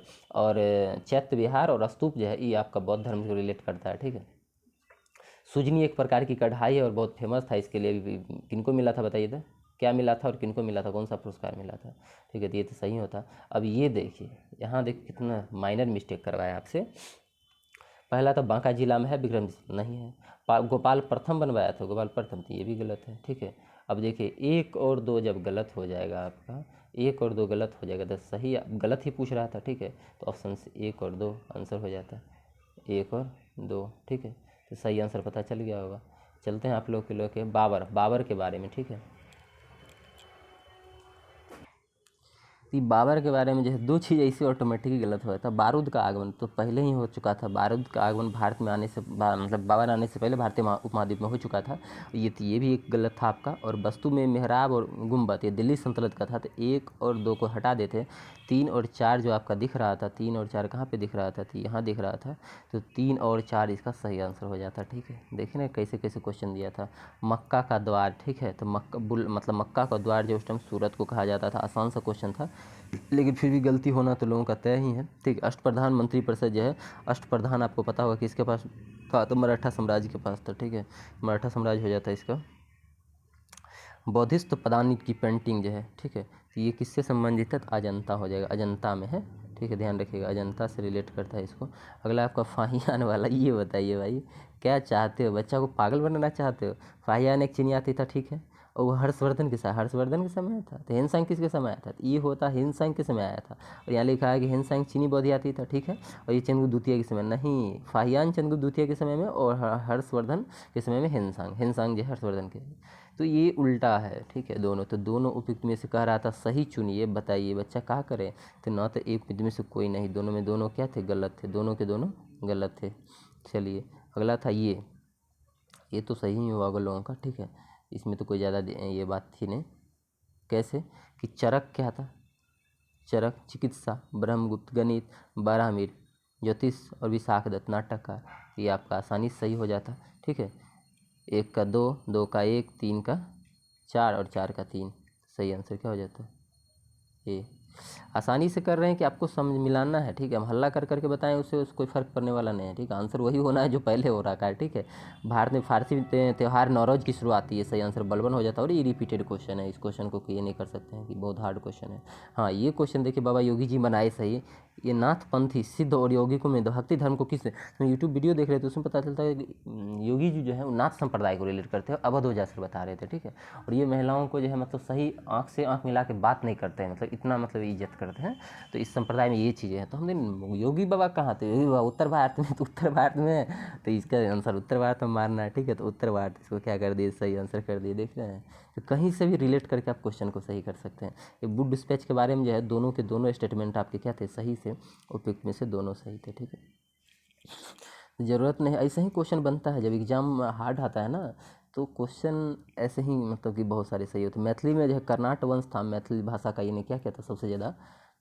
और स्तूप जो है ये आपका बौद्ध धर्म से रिलेट करता है, ठीक है। सुजनी एक प्रकार की कढ़ाई है और बहुत फेमस था, इसके लिए भी किनको मिला था बताइए तो, क्या मिला था और किनको मिला था, कौन सा पुरस्कार मिला था, ठीक है। तो ये तो सही होता। अब ये देखिए, यहाँ देखिए कितना माइनर मिस्टेक करवाया आपसे। पहला तो बांका जिला में है, विक्रम नहीं है। गोपाल प्रथम बनवाया था, गोपाल प्रथम, तो ये भी गलत है, ठीक है। अब देखिए 1 और 2 जब गलत हो जाएगा आपका, 1 और 2 गलत हो जाएगा, तो सही गलत ही पूछ रहा था, ठीक है। तो ऑप्शन से 1 और 2 आंसर हो जाता है, 1 और 2, ठीक है। तो सही आंसर पता चल गया होगा। चलते हैं आप लोग के बाबर के बारे में, ठीक है। तो बाबर के बारे में जो है 2 चीज़ ऐसे ऑटोमेटिकली गलत हुआ था। बारूद का आगमन तो पहले ही हो चुका था, बारूद का आगमन भारत में आने से मतलब बाबर आने से पहले भारतीय उपमहाद्वीप में हो चुका था, ये भी एक गलत था आपका। और वस्तु में मेहराब और गुम्बद ये दिल्ली सल्तनत का था, तो 1 और 2 को हटा देते। 3 और 4 जो आपका दिख रहा था, 3 और 4 कहाँ पे दिख रहा था, तो यहाँ दिख रहा था, तो 3 और 4 इसका सही आंसर हो जाता, ठीक है। देखिए ना कैसे कैसे क्वेश्चन दिया था। मक्का का द्वार, ठीक है, तो मतलब मक्का का द्वार जो उस टाइम सूरत को कहा जाता था, आसान सा क्वेश्चन था, लेकिन फिर भी गलती होना तो लोगों का तय ही है, ठीक। अष्टप्रधान मंत्री परिषद जो है, अष्टप्रधान आपको पता होगा किसके पास था, तो मराठा साम्राज्य के पास था, ठीक है, मराठा साम्राज्य हो जाता है इसका। बौद्धिस्ट पदानी की पेंटिंग जो है, ठीक है, तो ये किससे संबंधित है, तो अजंता हो जाएगा, अजंता में है, ठीक है, ध्यान रखिएगा, अजंता से रिलेट करता है इसको। अगला आपका फाहियान वाला, ये बताइए भाई क्या चाहते हो, बच्चा को पागल बनाना चाहते हो? फाहियान एक चीनी आती था, ठीक है, और वो हर्षवर्धन के समय आया था। तो हिंसांग किसके समय आया था, तो ये होता हिंसांग के समय आया था, और यहाँ लिखा है कि हिंसांग चीनी बौद्ध आती था, ठीक है। और ये चंद्रगुप्त द्वितीय के समय नहीं, फाहियान चंद्रगुप्त द्वितीय के समय में, और हर्षवर्धन के समय में हिंसांग जो हर्षवर्धन के, तो ये उल्टा है, ठीक है दोनों। तो दोनों उपयुक्त में से कह रहा था सही चुनिए, बताइए बच्चा क्या करे, तो ना तो एक में से कोई नहीं, दोनों में दोनों क्या थे, गलत थे, दोनों के दोनों गलत थे। चलिए अगला था ये तो सही ही हुआ लोगों का, ठीक है, इसमें तो कोई ज़्यादा ये बात थी नहीं। कैसे कि चरक क्या था, चरक चिकित्सा, ब्रह्मगुप्त गणित, बारहमीर ज्योतिष, और विशाखदत्त नाटककार, ये आपका आसानी से सही हो जाता, ठीक है। 1 का 2, 2 का 1, 3 का 4 और 4 का 3, सही आंसर क्या हो जाता है, ये। आसानी से कर रहे हैं कि आपको समझ मिलाना है, ठीक है। हम हल्ला कर करके बताएं उससे कोई फ़र्क पड़ने वाला नहीं है, ठीक है। आंसर वही होना है जो पहले हो रखा है, ठीक है। भारत में फारसी त्यौहार नौरोज की शुरुआती है, सही आंसर बलबन हो जाता है। और ये रिपीटेड क्वेश्चन है, इस क्वेश्चन को ये नहीं कर सकते हैं कि बहुत हार्ड क्वेश्चन है। हाँ, ये क्वेश्चन देखिए, बाबा योगी जी बनाए सही। ये नाथपंथी सिद्ध और यौगिकों में भक्ति धर्म को किस यूट्यूब वीडियो देख रहे थे, उसमें पता चलता है कि योगी जी जो है वो नाथ संप्रदाय को रिलेट करते हैं, अवध ओझा सर बता रहे थे, ठीक है। और ये महिलाओं को जो है मतलब सही आँख से आँख मिला के बात नहीं करते हैं, मतलब इतना मतलब इज्जत करते हैं। तो इस संप्रदाय में ये चीज़ें हैं। तो हमने योगी बाबा कहाँ थे, योगी बाबा उत्तर भारत में, तो उत्तर भारत में तो इसका आंसर उत्तर भारत में मारना है, ठीक है। तो उत्तर भारत, इसको क्या कर दिए, सही आंसर कर दिए, देख रहे हैं। तो कहीं से भी रिलेट करके आप क्वेश्चन को सही कर सकते हैं। ये वुड डिस्पैच के बारे में जो है दोनों के दोनों स्टेटमेंट आपके क्या थे, सही से, उपयुक्त में से दोनों सही थे, ठीक है। ज़रूरत नहीं, ऐसे ही क्वेश्चन बनता है जब एग्जाम हार्ड आता है ना, तो क्वेश्चन ऐसे ही मतलब कि बहुत सारे सही होते हैं। मैथिली में जो है कर्नाट वंश था, मैथिली भाषा का इन्हें क्या कहता, सबसे ज़्यादा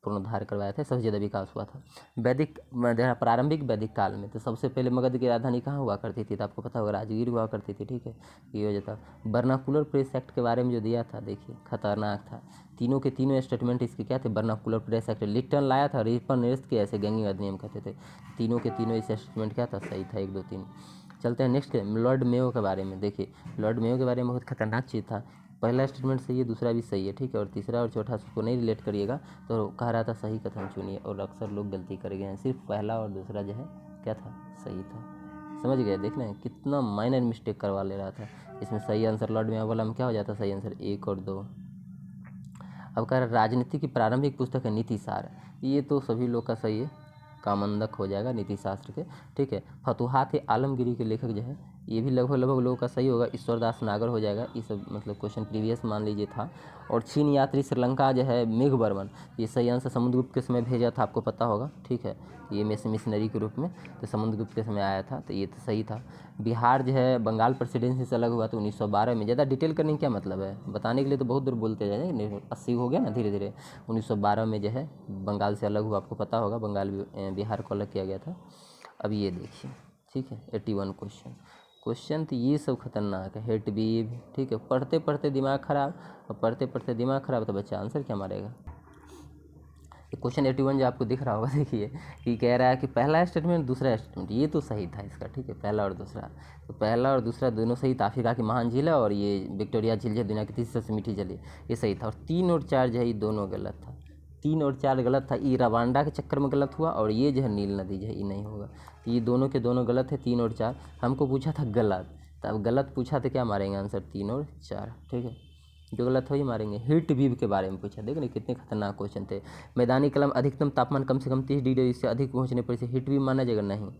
पूर्णोद्धार करवाया था, सबसे ज़्यादा विकास हुआ था वैदिक प्रारंभिक वैदिक काल में। तो सबसे पहले मगध की राजधानी कहाँ हुआ करती थी, तो आपको पता होगा राजगीर हुआ करती थी, ठीक है। ये हो जाता। वर्नाकुलर प्रेस एक्ट के बारे में जो दिया था, देखिए खतरनाक था। तीनों के तीनों स्टेटमेंट इसके क्या थे, वर्नाकुलर प्रेस एक्ट। लिट्टन लाया था, रिपन निरस्त किया, ऐसे गंगे अधिनियम कहते थे। तीनों के तीनों इस स्टेटमेंट क्या था, सही था, 1 2 3। चलते हैं नेक्स्ट लॉर्ड मेयो के बारे में। देखिए लॉर्ड मेयो के बारे में बहुत खतरनाक चीज़ था। पहला स्टेटमेंट सही है, दूसरा भी सही है, ठीक है। और तीसरा और चौथा उसको नहीं रिलेट करिएगा, तो कह रहा था सही कथन चुनिए, और अक्सर लोग गलती कर गए हैं। सिर्फ पहला और दूसरा जो है क्या था, सही था। समझ गए, देखना है कितना माइनर मिस्टेक करवा ले रहा था। इसमें सही आंसर लॉर्ड मेयो वाला में क्या हो जाता, सही आंसर 1 और 2। अब कह रहा राजनीति की प्रारंभिक पुस्तक है नीति सार। ये तो सभी लोग का सही है, कामंदक हो जाएगा नीति शास्त्र के, ठीक है। फतुहात आलमगिरी के लेखक जो है, ये भी लगभग लोगों का सही होगा, ईश्वरदास नागर हो जाएगा। ये सब मतलब क्वेश्चन प्रीवियस मान लीजिए था। और चीन यात्री श्रीलंका जो है मेघवर्मन, ये सही आंसर समुद्रगुप्त के समय भेजा था, आपको पता होगा, ठीक है। ये मिशनरी के रूप में तो समुद्रगुप्त के समय आया था, तो ये तो सही था। बिहार जो है बंगाल प्रेसिडेंसी से अलग हुआ तो 1912 में। ज़्यादा डिटेल करने की क्या मतलब है, बताने के लिए तो बहुत दूर बोलते जाएंगे, 80 हो गया ना धीरे धीरे। 1912 में जो है बंगाल से अलग हुआ, आपको पता होगा, बंगाल बिहार को अलग किया गया था। अब ये देखिए, ठीक है, 81 क्वेश्चन तो ये सब खतरनाक है। हेट बीव, ठीक है। पढ़ते पढ़ते दिमाग खराब, और पढ़ते पढ़ते दिमाग खराब तो बच्चा आंसर क्या मारेगा। क्वेश्चन 81 जो आपको दिख रहा होगा, देखिए कि कह रहा है कि पहला स्टेटमेंट दूसरा स्टेटमेंट, ये तो सही था इसका, ठीक है। पहला और दूसरा, तो पहला और दूसरा दोनों सही था। अफ्रीका की महान झील है और ये विक्टोरिया झील है, दुनिया की तीसरी सबसे मीठी झील है, ये सही था। और 3 और 4 जो है ये दोनों गलत था, 3 और 4 गलत था। ये रवांडा के चक्कर में गलत हुआ, और ये जो है नील नदी जो है ये नहीं होगा। तो ये दोनों के दोनों गलत है, 3 और 4। हमको पूछा था गलत, तो अब गलत पूछा तो क्या मारेंगे आंसर, 3 और 4, ठीक है। जो गलत हो ही मारेंगे। हीट वेव के बारे में पूछा, देख रहे कितने खतरनाक क्वेश्चन थे। मैदानी कलम अधिकतम तापमान कम से कम 30 डिग्री इससे अधिक पहुंचने पर इसे हीट वेव माना जाएगा, नहीं।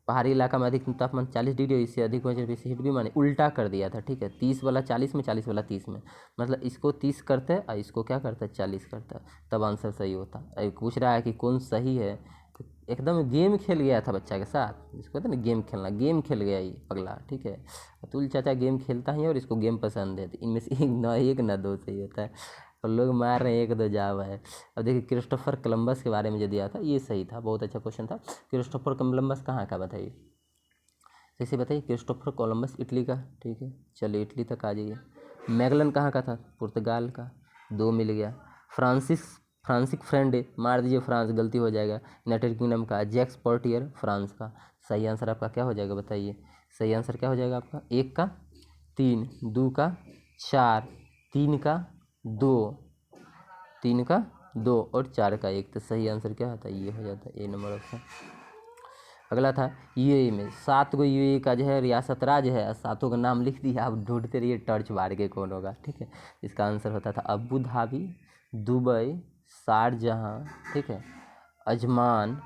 पहाड़ी इलाका में अधिकतम तापमान 40 डिग्री इससे अधिक पहुंचने पर इसे हीट वेव माने, उल्टा कर दिया था, ठीक है। 30 वाला 40 में, 40 वाला 30 में, मतलब इसको 30 करते हैं और इसको क्या करता है, 40 करता है, तब आंसर सही होता। अब पूछ रहा है कि कौन सही है, तो एकदम गेम खेल गया था बच्चा के साथ, जिसको कहते हैं ना गेम खेलना, गेम खेल गया ये पगला, ठीक है। अतुल चाचा गेम खेलता है और इसको गेम पसंद है, तो इनमें से एक ना दो सही होता है, और लोग मार रहे हैं 1 2 जाव है। अब देखिए क्रिस्टोफर कोलंबस के बारे में जो दिया था ये सही था, बहुत अच्छा क्वेश्चन था। क्रिस्टोफर कोलंबस कहाँ का बताइए, जैसे बताइए। क्रिस्टोफर कोलंबस इटली का, ठीक है, चलिए इटली तक आ जाइए। मैगलन कहाँ का था, पुर्तगाल का, 2 मिल गया। फ्रांसिक फ्रेंडे, मार दीजिए फ्रांस, गलती हो जाएगा। यूनाइटेड किंगडम का। जैक्स पोर्टियर, फ्रांस का। सही आंसर आपका क्या हो जाएगा बताइए, सही आंसर क्या हो जाएगा आपका, 1 का 3, 2 का 4, 3 का 2, 3 का 2 और 4 का 1, तो सही आंसर क्या होता है, ये हो जाता है, ए नंबर ऑप्शन। अगला था यूएई में 7 गो यूएई का जो है रियासत राज्य है, 7 का नाम लिख दिया, आप ढूंढते रहिए टर्च मार के कौन होगा, ठीक है। इसका आंसर होता था अबू धाबी, दुबई, शारजहाँ, ठीक है, अजमान,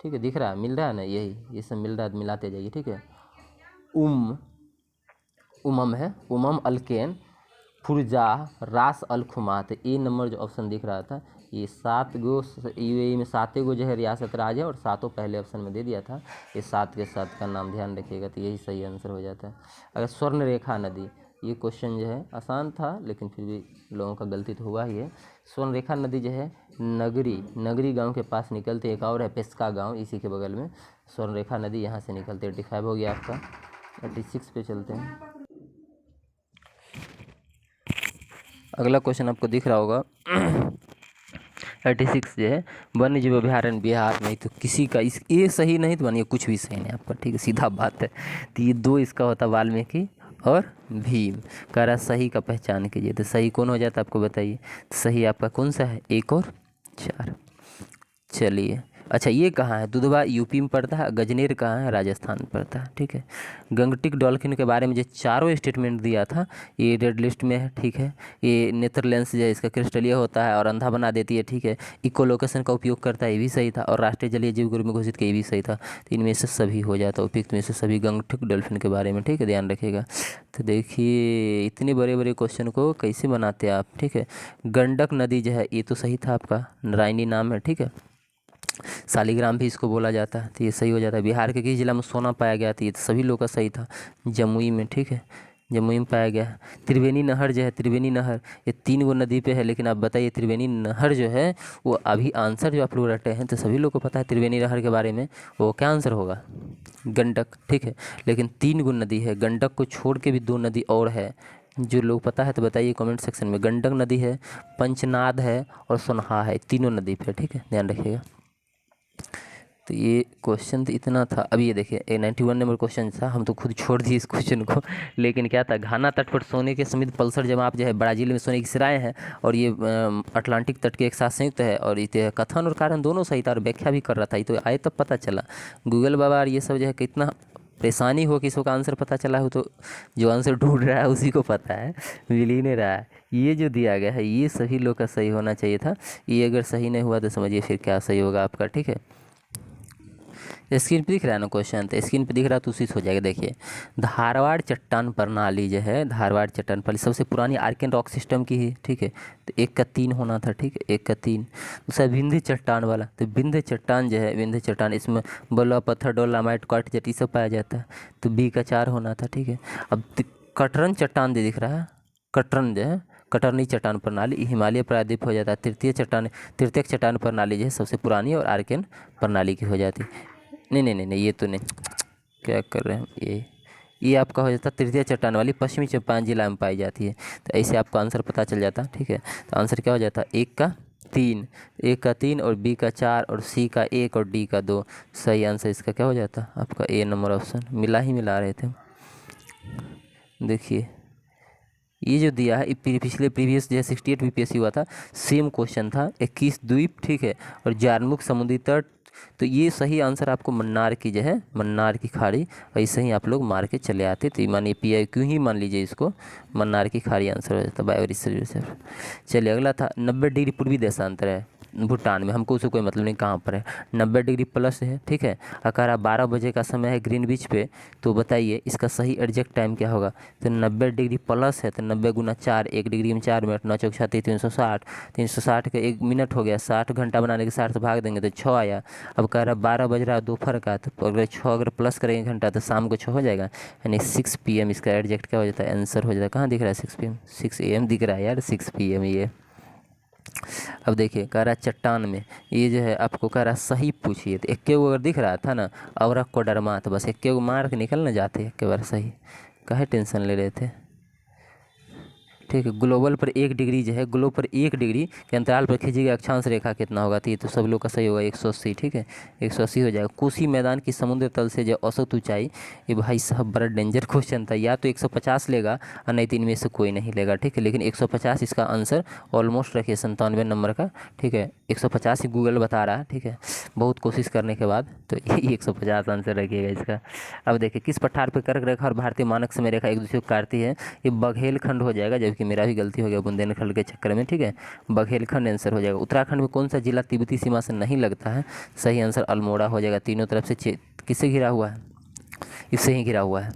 ठीक है, दिख रहा है, मिल रहा है ना, यही ये सब मिल रहा है, मिलाते जाइए, ठीक है। उमम है, उमम अलकेन, फुरजा, रास अल खुमात, ए नंबर जो ऑप्शन दिख रहा था, ये 7 गो यूएई में 7 गो जो है रियासत राज है, और 7 पहले ऑप्शन में दे दिया था, ये 7 के 7 का नाम ध्यान रखिएगा, तो यही सही आंसर हो जाता है। अगर स्वर्ण रेखा नदी, ये क्वेश्चन जो है आसान था, लेकिन फिर भी लोगों का गलती तो हुआ ही है। स्वर्ण रेखा नदी जो है नगरी गांव के पास निकलती है, एक और है पेस्का गांव इसी के बगल में, स्वर्ण रेखा नदी यहाँ से निकलती है। 85 हो गया आपका, 86 पे चलते हैं। अगला क्वेश्चन आपको दिख रहा होगा 36 जो है वन्य जीव अभयारण्य बिहार में, तो किसी का इस ये सही नहीं तो मानिए कुछ भी सही नहीं आपका, ठीक है, सीधा बात है। तो ये 2 इसका होता वाल्मीकि और भीम। कह रहा सही का पहचान कीजिए, तो सही कौन हो जाता है आपको बताइए। तो सही आपका कौन सा है, 1 और 4। चलिए अच्छा, ये कहाँ है, दुधवा यूपी में पड़ता है, गजनेर कहाँ है, राजस्थान में पड़ता है, ठीक है। गंगटिक डॉल्फिन के बारे में जो चारों स्टेटमेंट दिया था ये रेड लिस्ट में है, ठीक है। ये नेदरलैंड्स जो है इसका क्रिस्टलीय होता है और अंधा बना देती है, ठीक है। इकोलोकेशन का उपयोग करता है, ये भी सही था, और राष्ट्रीय जलीय जीव के रूप में घोषित किया, ये भी सही था। तो इनमें से सभी हो जाता, उपयुक्त में से सभी गंगटिक डॉल्फिन के बारे में, ठीक है, ध्यान रखिएगा। तो देखिए इतने बड़े बड़े क्वेश्चन को कैसे बनाते हैं आप, ठीक है। गंडक नदी जो है ये तो सही था आपका, नारायणी नाम है, ठीक है। शालिग्राम भी इसको बोला जाता है, तो ये सही हो जाता है। बिहार के किस जिला में सोना पाया गया था, ये तो सभी लोग का सही था, जमुई में, ठीक है, जमुई में पाया गया है। त्रिवेणी नहर जो है, त्रिवेणी नहर ये 3 गो नदी पे है, लेकिन आप बताइए त्रिवेणी नहर जो है वो अभी आंसर जो आप लोग रटे हैं तो सभी लोग को पता है त्रिवेणी नहर के बारे में, वो क्या आंसर होगा, गंडक, ठीक है। लेकिन 3 गो नदी है, गंडक को छोड़ के भी 2 नदी और है, जो लोग पता है तो बताइए कमेंट सेक्शन में। गंडक नदी है, पंचनाद है और सोनहा है, तीनों नदी पे, ठीक है, ध्यान रखिएगा। तो ये क्वेश्चन तो इतना था। अभी ये देखिए 91 नंबर क्वेश्चन था, हम तो खुद छोड़ दिए इस क्वेश्चन को, लेकिन क्या था, घाना तट पर सोने के समित पल्सर जमात जो है ब्राज़ील में सोने की सिराएँ हैं, और ये अटलांटिक तट के एक साथ संयुक्त है, और ये कथन और कारण दोनों सही था और व्याख्या भी कर रहा था, ये तो आए तब पता चला। गूगल बाबा और ये सब जो है कितना परेशानी हो कि इसका आंसर पता चला हो, तो जो आंसर ढूंढ रहा है उसी को पता है, मिल ही नहीं रहा है। ये जो दिया गया है ये सभी लोग का सही होना चाहिए था, ये अगर सही नहीं हुआ तो समझिए फिर क्या सही होगा आपका, ठीक है। स्क्रीन पे दिख रहा है ना क्वेश्चन, तो स्क्रीन पे दिख रहा है तो उसी से हो जाएगा। देखिए धारवाड़ चट्टान प्रणाली जो है, धारवाड़ चट्टान प्रणाली सबसे पुरानी आर्कियन रॉक सिस्टम की है, ठीक है। तो 1 का 3 होना था, ठीक है, 1 का 3। दूसरा विंध्य चट्टान वाला, तो विंध्य चट्टान जो है, विंध्य चट्टान इसमें बलुआ पत्थर डोलामाइट क्वार्टज ये सब पाया जाता है, तो बी का 4 होना था, ठीक है। अब कटरन चट्टान जो दिख रहा है, कटरन जो है, कटरनी चट्टान प्रणाली हिमालय प्रायद्वीप हो जाता है। तृतीयक चट्टान प्रणाली जो है सबसे पुरानी और आर्कियन प्रणाली की हो जाती है। नहीं ये तो नहीं, क्या कर रहे हैं, ये आपका हो जाता तृतीय चट्टान वाली पश्चिमी चंपारण जिला में पाई जाती है। तो ऐसे आपको आंसर पता चल जाता, ठीक है। तो आंसर क्या हो जाता, 1 का 3, 1 का 3 और बी का 4 और सी का 1 और डी का 2। सही आंसर इसका क्या हो जाता आपका ए नंबर ऑप्शन, मिला ही मिला रहे थे। देखिए ये जो दिया है पिछले प्रीवियस जो है 68 बीपीएससी हुआ था, सेम क्वेश्चन था, 21 द्वीप, ठीक है, और जारमुख समुद्री तट। तो ये सही आंसर आपको मन्नार की जो है, मन्नार की खाड़ी, ऐसे ही आप लोग मार के चले आते। तो मानिए PIQ ही मान लीजिए इसको, मन्नार की खाड़ी आंसर हो जाता बायो रिसर्च। चलिए अगला था 90 डिग्री पूर्वी देशांतर है भूटान में, हमको उससे कोई मतलब नहीं कहाँ पर है, 90 डिग्री प्लस है, ठीक है। अगर 12 बजे का समय है ग्रीनविच पे, तो बताइए इसका सही एग्जैक्ट टाइम क्या होगा। तो 90 डिग्री प्लस है तो 90 गुना 4, 1 डिग्री में 4 मिनट, 9 चौक 36, 360, 360 का 1 मिनट हो गया, 60 घंटा बनाने के 60 से भाग देंगे तो 6 आया। अब कह रहा 12 बज रहा है दोपहर का, तो अगर 6 अगर प्लस करेंगे घंटा तो शाम को 6 हो जाएगा, यानी 6 PM इसका एग्जैक्ट क्या हो जाता है, आंसर हो जाता है। कहाँ दिख रहा है 6 PM, 6 AM दिख रहा है यार, 6 PM ये। अब देखिए कह रहा है चट्टान में ये जो है आपको कह रहा है सही पूछिए, तो 1 अगर दिख रहा था ना और कोडरमा, तो बस 1 मार के निकल ना जाते, 1 बार सही, काहे टेंशन ले रहे थे, ठीक है। ग्लोबल पर 1 डिग्री जो है, ग्लोब पर 1 डिग्री के अंतराल पर खींची गई अक्षांश रेखा कितना होगा, तो ये तो सब लोग का सही होगा 180, ठीक है, 180 हो जाएगा। कोसी मैदान की समुद्र तल से जो औसत ऊंचाई, ये भाई साहब बड़ा डेंजर क्वेश्चन था, या तो 150 लेगा और नहीं तो इनमें से कोई नहीं लेगा, ठीक है। लेकिन 150 इसका आंसर ऑलमोस्ट रखिए 97 नंबर का, ठीक है, 150 ही गूगल बता रहा है, ठीक है, बहुत कोशिश करने के बाद, तो ये 150 आंसर रखिएगा इसका। अब देखिए किस पठार पर कर्क रेखा और भारतीय मानक समय रेखा एक दूसरे को काटती है, ये बघेलखंड हो जाएगा, जबकि मेरा भी गलती हो गया बुंदेलखंड के चक्कर में, ठीक है, बघेलखंड आंसर हो जाएगा। उत्तराखंड में कौन सा जिला तिब्बती सीमा से नहीं लगता है, सही आंसर अल्मोड़ा हो जाएगा। तीनों तरफ से किससे घिरा हुआ है, इससे ही घिरा हुआ है,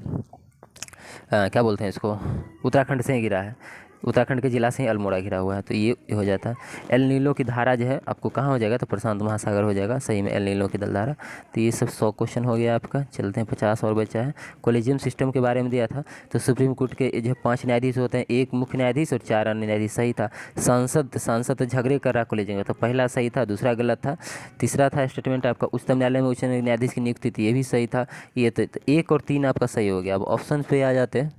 क्या बोलते हैं इसको, उत्तराखंड से ही घिरा है, उत्तराखंड के जिला से ही अल्मोड़ा घिरा हुआ है, तो ये हो जाता है। एल नीलो की धारा जो है आपको कहाँ हो जाएगा, तो प्रशांत महासागर हो जाएगा, सही में एल नीलो की धारा। तो ये सब 100 क्वेश्चन हो गया आपका। चलते हैं 50 और बचा है। कोलेजियम सिस्टम के बारे में दिया था, तो सुप्रीम कोर्ट के जो 5 न्यायाधीश होते हैं, 1 मुख्य न्यायाधीश और 4 अन्य न्यायाधीश, सही था। सांसद झगड़े कर रहा कोलेजियम, तो पहला सही था, दूसरा गलत था। तीसरा था स्टेटमेंट आपका उच्चतम न्यायालय में उच्च न्यायाधीश की नियुक्ति थी, ये भी सही था। ये तो 1 और 3 आपका सही हो गया। अब ऑप्शन पे आ जाते हैं,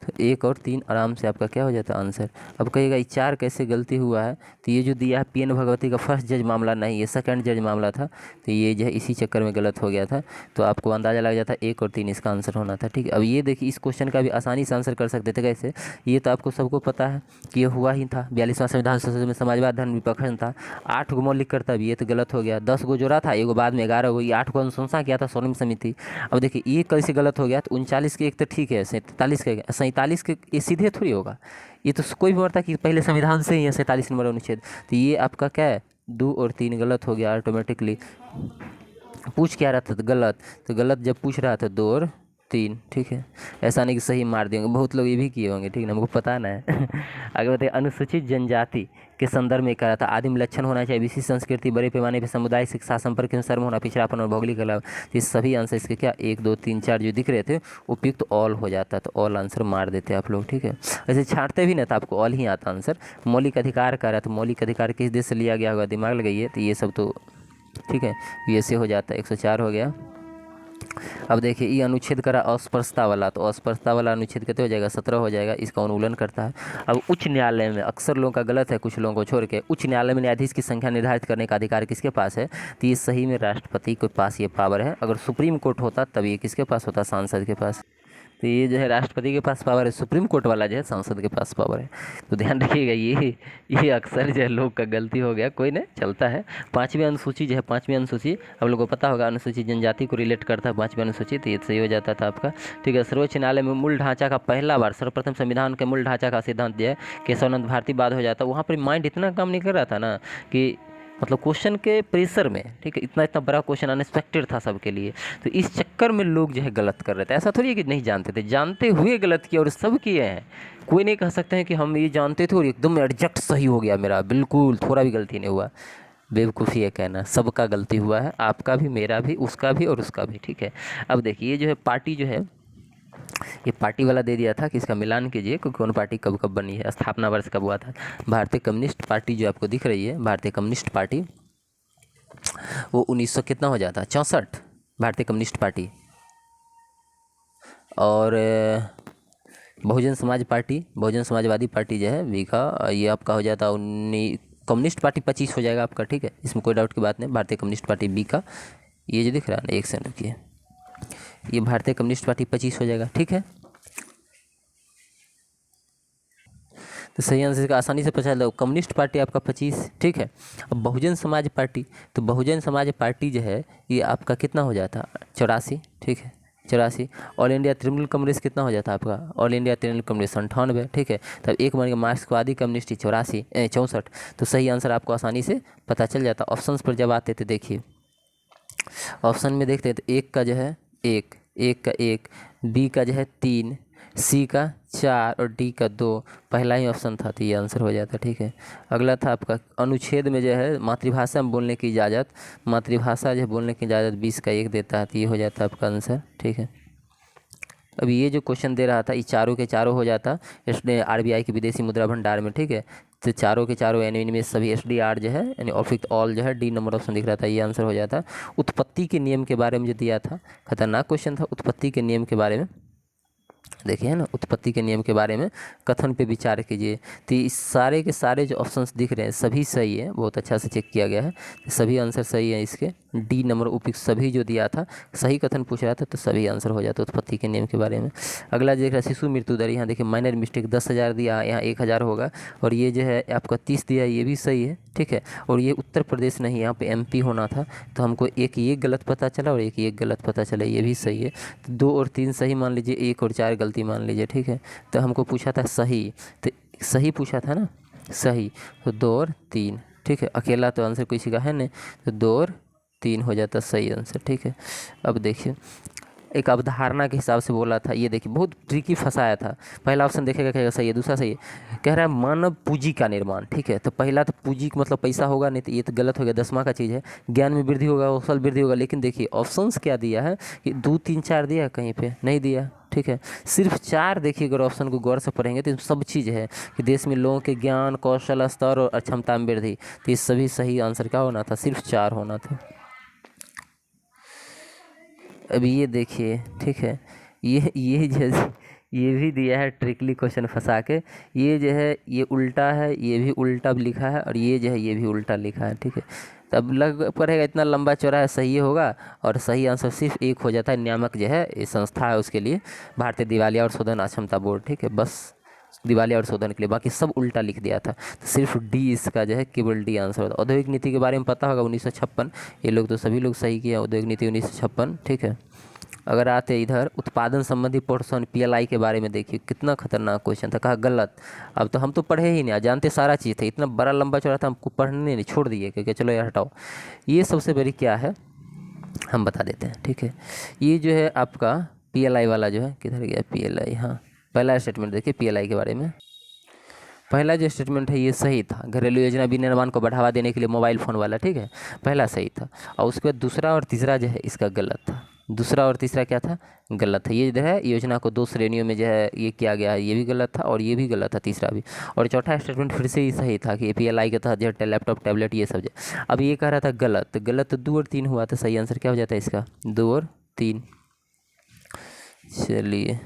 तो 1 और 3 आराम से आपका क्या हो जाता है आंसर। अब कहिएगा ये 4 कैसे गलती हुआ है, तो ये जो दिया है PN भगवती का फर्स्ट जज मामला नहीं, ये सेकंड जज मामला था, तो ये जो है इसी चक्कर में गलत हो गया था। तो आपको अंदाज़ा लग जाता 1 और 3 इसका आंसर होना था, ठीक है। अब ये देखिए इस क्वेश्चन का भी आसानी से आंसर कर सकते थे, कैसे, ये तो आपको सबको पता है कि ये हुआ ही था, 42वां संविधान संसद में समाजवाद धर्म विपक्षण था, 8 गो मौलिक कर्तव्य, ये तो गलत हो गया, 10 गो जोड़ा था, एगो बाद में 11 गो, ये 8 को अनुशंसा किया था स्वर्णिम समिति। अब देखिए ये कैसे गलत हो गया, तो 39 के एक तो ठीक है, 47 के ये सीधे थोड़ी होगा, ये तो कोई भी बोलता कि पहले संविधान से ही है 47 नंबर अनुच्छेद, तो ये आपका क्या है 2 और 3 गलत हो गया ऑटोमेटिकली। पूछ क्या रहा था, तो गलत, तो गलत जब पूछ रहा था 2 और 3, ठीक है, ऐसा नहीं कि सही मार दिए होंगे, बहुत लोग ये भी किए होंगे, ठीक है, हमको पता ना है। आगे बताइए, अनुसूचित जनजाति के संदर्भ में कहा था आदिम लक्षण होना चाहिए विशिष्ट संस्कृति, बड़े पैमाने पर समुदाय शिक्षा संपर्क के शर्म होना, पिछड़ापन और भौगोलिक अलाव, ये सभी आंसर इसके क्या 1 2 3 4 जो दिख रहे थे उपयुक्त ऑल हो जाता, तो ऑल आंसर मार देते आप लोग, ठीक है। ऐसे छांटते भी ना था, आपको ऑल ही आता आंसर। मौलिक अधिकार का रहा, तो मौलिक अधिकार किस देश से लिया गया होगा, दिमाग लगाइए, तो ये सब तो ठीक है, ये से हो जाता है, 104 हो गया। अब देखिए ये अनुच्छेद करा अस्पृश्यता वाला, तो अस्पृश्यता वाला अनुच्छेद कितने हो जाएगा 17 हो जाएगा, इसका उन्मूलन करता है। अब उच्च न्यायालय में अक्सर लोगों का गलत है, कुछ लोगों को छोड़ के, उच्च न्यायालय में न्यायाधीश की संख्या निर्धारित करने का अधिकार किसके पास है, तो ये सही में राष्ट्रपति के पास ये पावर है। अगर सुप्रीम कोर्ट होता तब ये किसके पास होता, सांसद के पास। तो ये जो है राष्ट्रपति के पास पावर है, सुप्रीम कोर्ट वाला जो है सांसद के पास पावर है। तो ध्यान रखिएगा, ये अक्सर जो है लोग का गलती हो गया, कोई नहीं चलता है। 5वीं अनुसूची जो है, 5वीं अनुसूची आप लोगों को पता होगा, अनुसूचित जनजाति को रिलेट करता है 5वीं अनुसूची, तो ये सही हो जाता था आपका, ठीक है। सर्वोच्च न्यायालय में मूल ढांचा का पहला बार सर्वप्रथम संविधान के मूल ढांचा का सिद्धांत जो है केशवानंद भारती बाद हो जाता, वहाँ पर माइंड इतना काम नहीं कर रहा था ना कि मतलब क्वेश्चन के प्रेशर में, ठीक है, इतना इतना बड़ा क्वेश्चन अनएक्सपेक्टेड था सबके लिए, तो इस चक्कर में लोग जो है गलत कर रहे थे। ऐसा थोड़ी है कि नहीं जानते थे, जानते हुए गलत किया, और सब किए हैं। कोई नहीं कह सकते हैं कि हम ये जानते थे और एकदम एग्जैक्ट सही हो गया मेरा, बिल्कुल थोड़ा भी गलती नहीं हुआ। बेवकूफ़ी है कहना, सबका गलती हुआ है, आपका भी, मेरा भी, उसका भी और उसका भी, ठीक है। अब देखिए ये जो है पार्टी जो है, ये पार्टी वाला दे दिया था कि इसका मिलान कीजिए कि कौन पार्टी कब कब बनी है, स्थापना वर्ष कब हुआ था। भारतीय कम्युनिस्ट पार्टी जो आपको दिख रही है, भारतीय कम्युनिस्ट पार्टी, वो 1900 कितना हो जाता, 64, भारतीय कम्युनिस्ट पार्टी। और बहुजन समाज पार्टी, बहुजन समाजवादी पार्टी जो है बीघा, ये आपका हो जाता 19, कम्युनिस्ट पार्टी 25 हो जाएगा आपका, ठीक है, इसमें कोई डाउट की बात नहीं। भारतीय कम्युनिस्ट पार्टी बीघा, ये जो दिख रहा है ना, 1 सेकंड रुकिए, ये भारतीय कम्युनिस्ट पार्टी 25 हो जाएगा, ठीक है। तो सही आंसर का आसानी से पता चला, कम्युनिस्ट पार्टी आपका 25, ठीक है। अब बहुजन समाज पार्टी, तो बहुजन समाज पार्टी जो है ये आपका कितना हो जाता 84, ठीक है, 84। ऑल इंडिया तृणमूल कांग्रेस कितना हो जाता आपका, ऑल इंडिया तृणमूल कांग्रेस 98, ठीक है। तब एक बन गया मार्क्सवादी कम्युनिस्ट 64, तो सही आंसर आपको आसानी से पता चल जाता। ऑप्शन पर जब आते थे, देखिए ऑप्शन में देखते हैं तो 1 का जो है 1, 1 का 1, बी का जो है 3, सी का 4 और डी का 2, पहला ही ऑप्शन था, तो ये आंसर हो जाता, ठीक है। अगला था आपका अनुच्छेद में जो है मातृभाषा में बोलने की इजाज़त, मातृभाषा जो है बोलने की इजाज़त 20 का 1 देता है, तो ये हो जाता आपका आंसर, ठीक है। अब ये जो क्वेश्चन दे रहा था ये चारों के चारों हो जाता इसने RBI के विदेशी मुद्रा भंडार में, ठीक है, तो चारों के चारों यानी इनमें सभी SDR जो है यानी ऑफिक ऑल जो है डी नंबर ऑप्शन दिख रहा था, ये आंसर हो जाता। उत्पत्ति के नियम के बारे में जो दिया था, खतरनाक क्वेश्चन था, उत्पत्ति के नियम के बारे में देखिए ना, उत्पत्ति के नियम के बारे में कथन पे विचार कीजिए। तो इस सारे के सारे जो ऑप्शंस दिख रहे हैं सभी सही है, बहुत अच्छा से चेक किया गया है, सभी आंसर सही है इसके, डी नंबर उपयुक्त सभी जो दिया था, सही कथन पूछ रहा था तो सभी आंसर हो जाता उत्पत्ति के नियम के बारे में। अगला देख रहा है शिशु मृत्यु दर, यहाँ देखिए माइनर मिस्टेक 10,000 दिया, यहाँ 1,000 होगा, और ये जो है आपका 30 दिया, ये भी सही है, ठीक है। और ये उत्तर प्रदेश नहीं, यहाँ पे MP होना था, तो हमको एक ये गलत पता चला और एक ये गलत पता चला, ये भी सही है। तो 2 और 3 सही मान लीजिए, 1 और 4 गलती मान लीजिए, ठीक है। तो हमको पूछा था सही, तो सही पूछा था ना, सही, तो 2 और 3, ठीक है। अकेला तो आंसर किसी का है नहीं, तो 2 और 3 हो जाता सही आंसर, ठीक है। अब देखिए एक अवधारणा के हिसाब से बोला था, ये देखिए बहुत ट्रिकी फंसाया था। पहला ऑप्शन देखेगा कहेगा सही है, दूसरा सही है, कह रहा है मानव पूंजी का निर्माण, ठीक है। तो पहला तो पूंजी का मतलब पैसा होगा नहीं, तो ये तो गलत हो गया, 10वां का चीज़ है। ज्ञान में वृद्धि होगा, कौशल वृद्धि होगा, लेकिन देखिए ऑप्शंस क्या दिया है कि 2 3 4 दिया, कहीं पे नहीं दिया, ठीक है। सिर्फ 4 देखिए, अगर ऑप्शन को गौर से पढ़ेंगे तो सब चीज़ है कि देश में लोगों के ज्ञान कौशल स्तर और क्षमता में वृद्धि, तो ये सभी सही आंसर क्या होना था, सिर्फ 4 होना था। अब ये देखिए, ठीक है, ये ये भी दिया है ट्रिकली क्वेश्चन फंसा के। ये जो है ये उल्टा है, ये भी उल्टा लिखा है, और ये जो है ये भी उल्टा लिखा है, ठीक है। तब लग पड़ेगा इतना लंबा चौड़ा है, सही होगा, और सही आंसर सिर्फ एक हो जाता है। नियामक जो है ये संस्था है उसके लिए, भारतीय दिवालिया और शोधन अक्षमता बोर्ड, ठीक है, बस दिवालिया और शोधन के लिए, बाकी सब उल्टा लिख दिया था। तो सिर्फ डी इसका जो है केवल डी आंसर होता है। औद्योगिक नीति के बारे में पता होगा 1956, ये लोग तो सभी लोग सही किया, औद्योगिक नीति 1956, ठीक है। अगर आते इधर उत्पादन संबंधी प्रोत्साहन पीएलआई के बारे में, देखिए कितना खतरनाक क्वेश्चन था, कहा गलत। अब तो हम तो पढ़े ही नहीं, जानते सारा चीज़ था, इतना बड़ा लंबा चौड़ा था, हमको पढ़ने नहीं, छोड़ दिए क्योंकि चलो यार हटाओ। ये सबसे बड़ी क्या है हम बता देते हैं, ठीक है। ये जो है आपका पीएलआई वाला जो है, किधर गया पीएलआई, हाँ पहला स्टेटमेंट देखिए पीएलआई के बारे में। पहला जो स्टेटमेंट है ये सही था, घरेलू योजना विनिर्माण को बढ़ावा देने के लिए मोबाइल फ़ोन वाला, ठीक है, पहला सही था। और उसके बाद दूसरा और तीसरा जो है इसका गलत था। दूसरा और तीसरा क्या था, गलत है। ये जो है योजना को 2 श्रेणियों में जो है ये किया गया है, ये भी गलत था और ये भी गलत था, तीसरा भी। और चौथा स्टेटमेंट फिर से ही सही था कि पीएलआई के तहत जो है लैपटॉप टैबलेट ये सब जो। अब ये कह रहा था गलत, गलत 2 और 3 हुआ, तो सही आंसर क्या हो जाता है इसका, 2 और 3। चलिए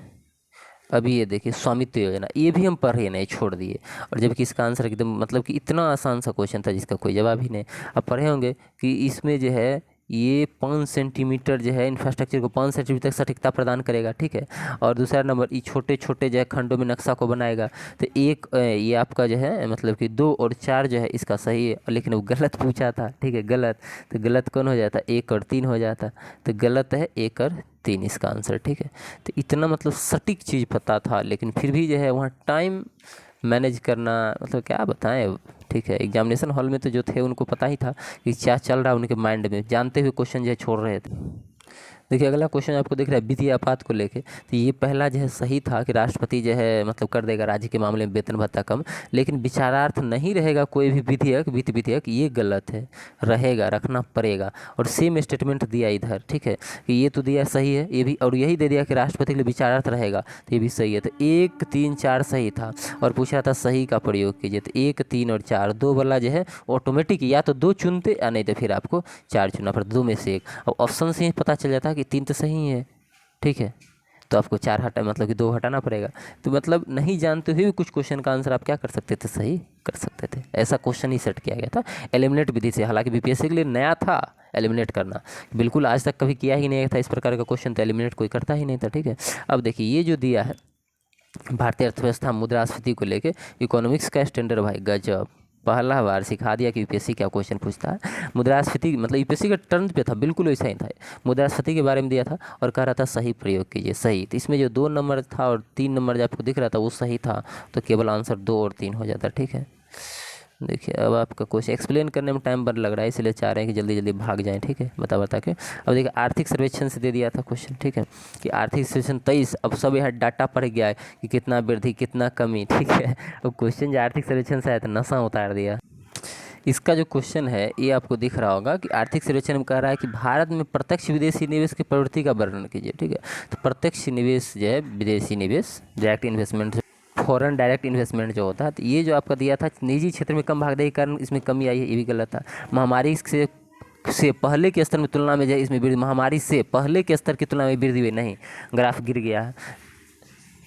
अभी ये देखिए स्वामित्व योजना, ये भी हम पढ़े नहीं, छोड़ दिए। और जबकि इसका आंसर एकदम मतलब कि इतना आसान सा क्वेश्चन था जिसका कोई जवाब ही नहीं। अब पढ़े होंगे कि इसमें जो है ये 5 सेंटीमीटर जो है इंफ्रास्ट्रक्चर को 5 सेंटीमीटर तक सटीकता प्रदान करेगा, ठीक है। और दूसरा नंबर ये छोटे छोटे जो है खंडों में नक्शा को बनाएगा। तो एक ये आपका जो है मतलब कि 2 और 4 जो है इसका सही है, लेकिन वो गलत पूछा था, ठीक है, गलत। तो गलत कौन हो जाता, 1 और 3 हो जाता। तो गलत है 1 और 3 इसका आंसर, ठीक है। तो इतना मतलब सटीक चीज़ पता था, लेकिन फिर भी जो है वहाँ टाइम मैनेज करना मतलब क्या बताएं, ठीक है। एग्जामिनेशन हॉल में तो जो थे उनको पता ही था कि क्या चल रहा है उनके माइंड में, जानते हुए क्वेश्चन जो है छोड़ रहे थे। देखिए अगला क्वेश्चन आपको दिख रहा है वित्तीय आपात को लेके। तो ये पहला जो है सही था कि राष्ट्रपति जो है मतलब कर देगा राज्य के मामले में वेतन भत्ता कम, लेकिन विचारार्थ नहीं रहेगा कोई भी विधेयक, वित्त विधेयक, ये गलत है, रहेगा, रखना पड़ेगा। और सेम स्टेटमेंट दिया इधर, ठीक है, कि ये तो दिया सही है ये भी, और यही दे दिया कि राष्ट्रपति के लिए विचारार्थ रहेगा, तो ये भी सही है। तो 1, 3, 4 सही था, और पूछा था सही का प्रयोग कीजिए। तो 1, 3 और 4 2 वाला जो है ऑटोमेटिक या तो 2 चुनते या नहीं तो फिर आपको 4 चुनना पड़ता, 2 में से 1। अब ऑप्शन से ही पता चल जाता है कि 3 तो सही है, ठीक है, तो आपको 4 हटा मतलब कि 2 हटाना पड़ेगा। तो मतलब नहीं जानते हुए भी कुछ क्वेश्चन का आंसर आप क्या कर सकते थे, सही कर सकते थे। ऐसा क्वेश्चन ही सेट किया गया था एलिमिनेट विधि से। हालांकि बीपीएससी के लिए नया था एलिमिनेट करना, बिल्कुल आज तक कभी किया ही नहीं था इस प्रकार का क्वेश्चन, तो एलिमिनेट कोई करता ही नहीं था, ठीक है। अब देखिए ये जो दिया है भारतीय अर्थव्यवस्था मुद्रास्फीति को लेके, इकोनॉमिक्स का स्टैंडर्ड भाई गजब, पहला बार सिखा दिया कि यूपीएससी क्या क्वेश्चन पूछता है। मुद्रास्फीति मतलब यूपीएससी का टर्न पे था, बिल्कुल वैसा ही था, मुद्रास्फीति के बारे में दिया था और कह रहा था सही प्रयोग कीजिए, सही। तो इसमें जो 2 नंबर था और 3 नंबर जो आपको दिख रहा था वो सही था, तो केवल आंसर 2 और 3 हो जाता, ठीक है। देखिए अब आपका क्वेश्चन एक्सप्लेन करने में टाइम बन लग रहा है, इसलिए चाह रहे हैं कि जल्दी जल्दी भाग जाएं, ठीक है, बता के। अब देखिए आर्थिक सर्वेक्षण से दे दिया था क्वेश्चन, ठीक है, कि आर्थिक सर्वेक्षण 23, अब सब यहाँ डाटा पड़ गया है कि कितना वृद्धि कितना कमी, ठीक है। अब क्वेश्चन जो आर्थिक सर्वेक्षण से आया था नशा उतार दिया। इसका जो क्वेश्चन है ये आपको दिख रहा होगा कि आर्थिक सर्वेक्षण में कह रहा है कि भारत में प्रत्यक्ष विदेशी निवेश की प्रवृत्ति का वर्णन कीजिए, ठीक है। तो प्रत्यक्ष निवेश जो है विदेशी निवेश, direct investment, foreign direct investment जो होता है, तो ये जो आपका दिया था निजी क्षेत्र में कम भागीदारी के कारण इसमें कमी आई है, ये भी गलत था। महामारी से पहले के स्तर में तुलना में जो है इसमें वृद्धि, महामारी से पहले के स्तर की तुलना में वृद्धि हुई नहीं, ग्राफ गिर गया है।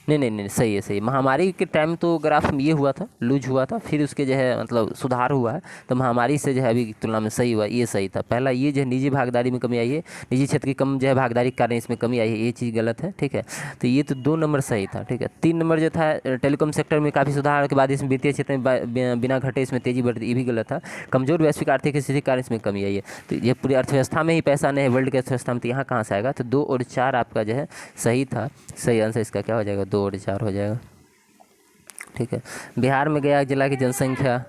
नहीं सही है, सही। महामारी के टाइम तो ग्राफ में ये हुआ था, लूज हुआ था, फिर उसके जो है मतलब सुधार हुआ है, तो महामारी से जो है अभी की तुलना में सही हुआ, ये सही था। पहला ये जो है निजी भागीदारी में कमी आई है, निजी क्षेत्र की कम जो है भागीदारी के कारण इसमें कमी आई है, ये चीज़ गलत है, ठीक है। तो ये तो 2 नंबर सही था, ठीक है। 3 नंबर जो था टेलीकॉम सेक्टर में काफ़ी सुधार के बाद इसमें वित्तीय क्षेत्र में बिना घटे इसमें तेजी बढ़ती, ये भी गलत था। कमजोर वैश्विक आर्थिक स्थिति के कारण इसमें कमी आई है, तो ये पूरी अर्थव्यवस्था में ही पैसा नहीं है, वर्ल्ड की अर्थव्यवस्था में, तो यहाँ कहाँ से आएगा। तो 2 और 4 आपका जो है सही था, सही आंसर इसका क्या हो जाएगा, 2 और 4 हो जाएगा, ठीक है। बिहार में गया जिला की जनसंख्या,